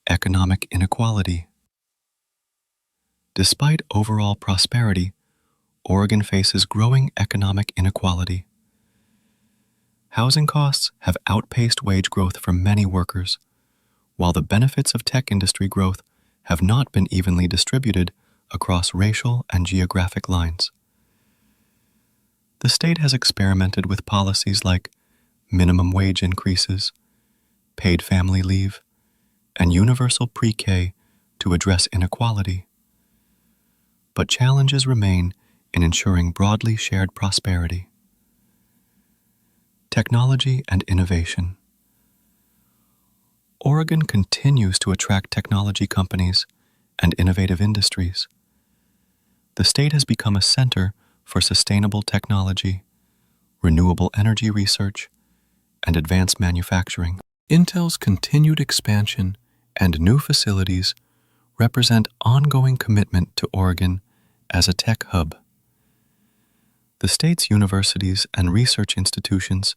Economic inequality. Despite overall prosperity, Oregon faces growing economic inequality. Housing costs have outpaced wage growth for many workers, while the benefits of tech industry growth have not been evenly distributed across racial and geographic lines. The state has experimented with policies like minimum wage increases, paid family leave, and universal pre-K to address inequality. But challenges remain in ensuring broadly shared prosperity. Technology and innovation. Oregon continues to attract technology companies and innovative industries. The state has become a center for sustainable technology, renewable energy research, and advanced manufacturing. Intel's continued expansion and new facilities represent ongoing commitment to Oregon as a tech hub. The state's universities and research institutions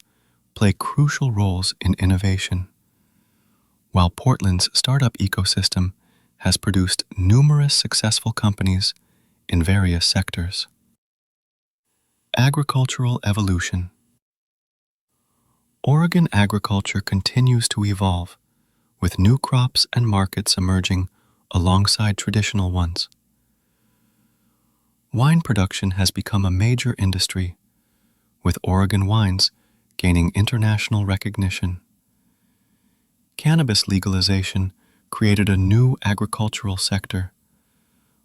play crucial roles in innovation, while Portland's startup ecosystem has produced numerous successful companies in various sectors. Agricultural evolution. Oregon agriculture continues to evolve, with new crops and markets emerging alongside traditional ones. Wine production has become a major industry, with Oregon wines gaining international recognition. Cannabis legalization created a new agricultural sector,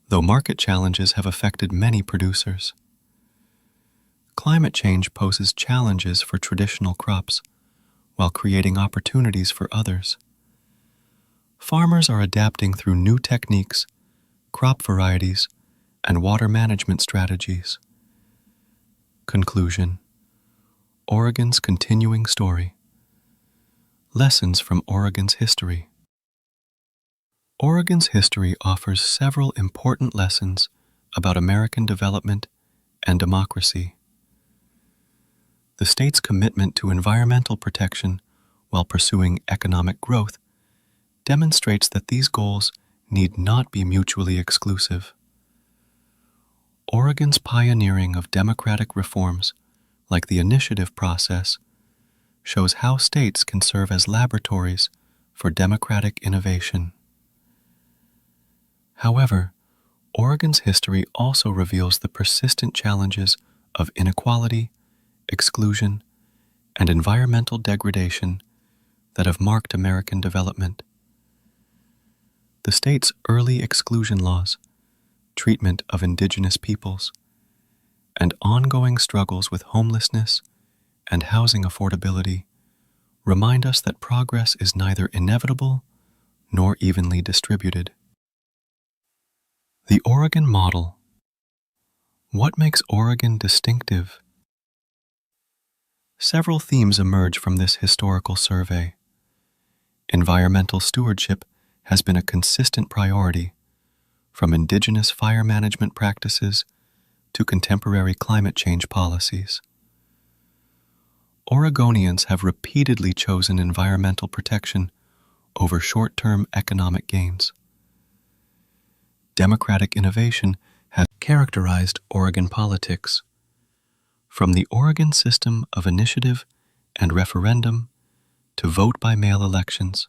though market challenges have affected many producers. Climate change poses challenges for traditional crops, while creating opportunities for others. Farmers are adapting through new techniques, crop varieties, and water management strategies. Conclusion. Oregon's continuing story. Lessons from Oregon's history. Oregon's history offers several important lessons about American development and democracy. The state's commitment to environmental protection while pursuing economic growth demonstrates that these goals need not be mutually exclusive. Oregon's pioneering of democratic reforms, like the initiative process, shows how states can serve as laboratories for democratic innovation. However, Oregon's history also reveals the persistent challenges of inequality, exclusion, and environmental degradation that have marked American development. The state's early exclusion laws, treatment of indigenous peoples, and ongoing struggles with homelessness and housing affordability remind us that progress is neither inevitable nor evenly distributed. The Oregon Model. What makes Oregon distinctive? Several themes emerge from this historical survey. Environmental stewardship has been a consistent priority, from indigenous fire management practices to contemporary climate change policies. Oregonians have repeatedly chosen environmental protection over short-term economic gains. Democratic innovation has characterized Oregon politics, from the Oregon system of initiative and referendum to vote-by-mail elections.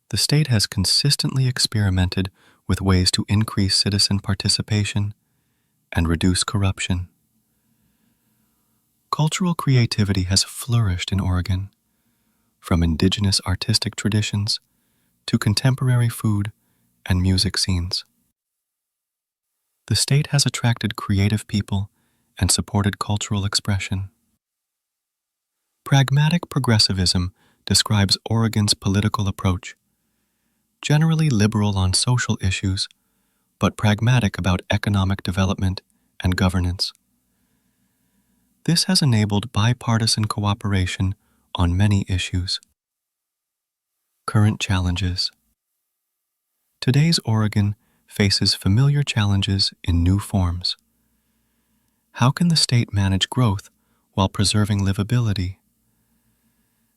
The state has consistently experimented with ways to increase citizen participation and reduce corruption. Cultural creativity has flourished in Oregon, from indigenous artistic traditions to contemporary food and music scenes. The state has attracted creative people and supported cultural expression. Pragmatic progressivism describes Oregon's political approach, generally liberal on social issues, but pragmatic about economic development and governance. This has enabled bipartisan cooperation on many issues. Current challenges. Today's Oregon faces familiar challenges in new forms. How can the state manage growth while preserving livability?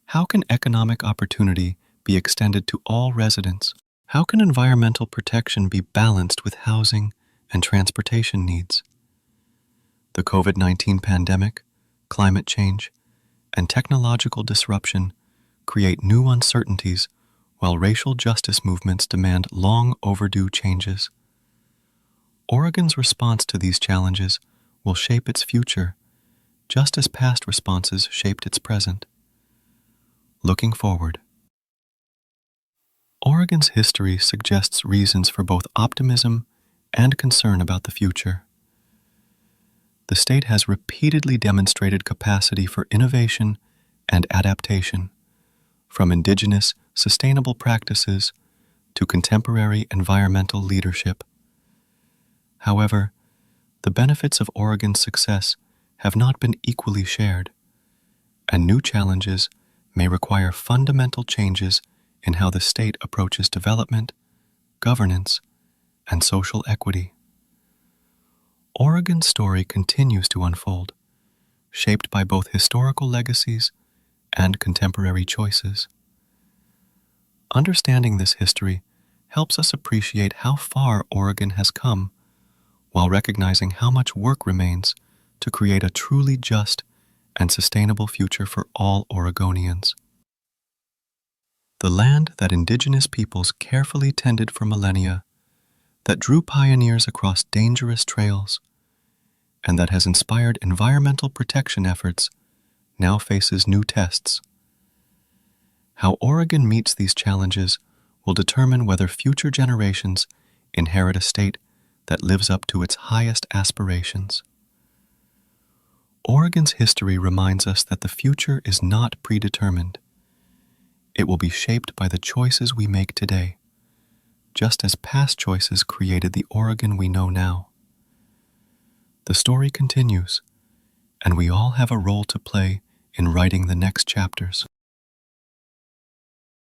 How can economic opportunity be extended to all residents? How can environmental protection be balanced with housing and transportation needs? The COVID-19 pandemic, climate change, and technological disruption create new uncertainties, while racial justice movements demand long overdue changes. Oregon's response to these challenges will shape its future, just as past responses shaped its present. Looking forward. Oregon's history suggests reasons for both optimism and concern about the future. The state has repeatedly demonstrated capacity for innovation and adaptation, from indigenous, sustainable practices to contemporary environmental leadership. However, the benefits of Oregon's success have not been equally shared, and new challenges may require fundamental changes in how the state approaches development, governance, and social equity. Oregon's story continues to unfold, shaped by both historical legacies and contemporary choices. Understanding this history helps us appreciate how far Oregon has come, while recognizing how much work remains to create a truly just and sustainable future for all Oregonians. The land that indigenous peoples carefully tended for millennia, that drew pioneers across dangerous trails, and that has inspired environmental protection efforts, now faces new tests. How Oregon meets these challenges will determine whether future generations inherit a state that lives up to its highest aspirations. Oregon's history reminds us that the future is not predetermined. It will be shaped by the choices we make today, just as past choices created the Oregon we know now. The story continues, and we all have a role to play in writing the next chapters.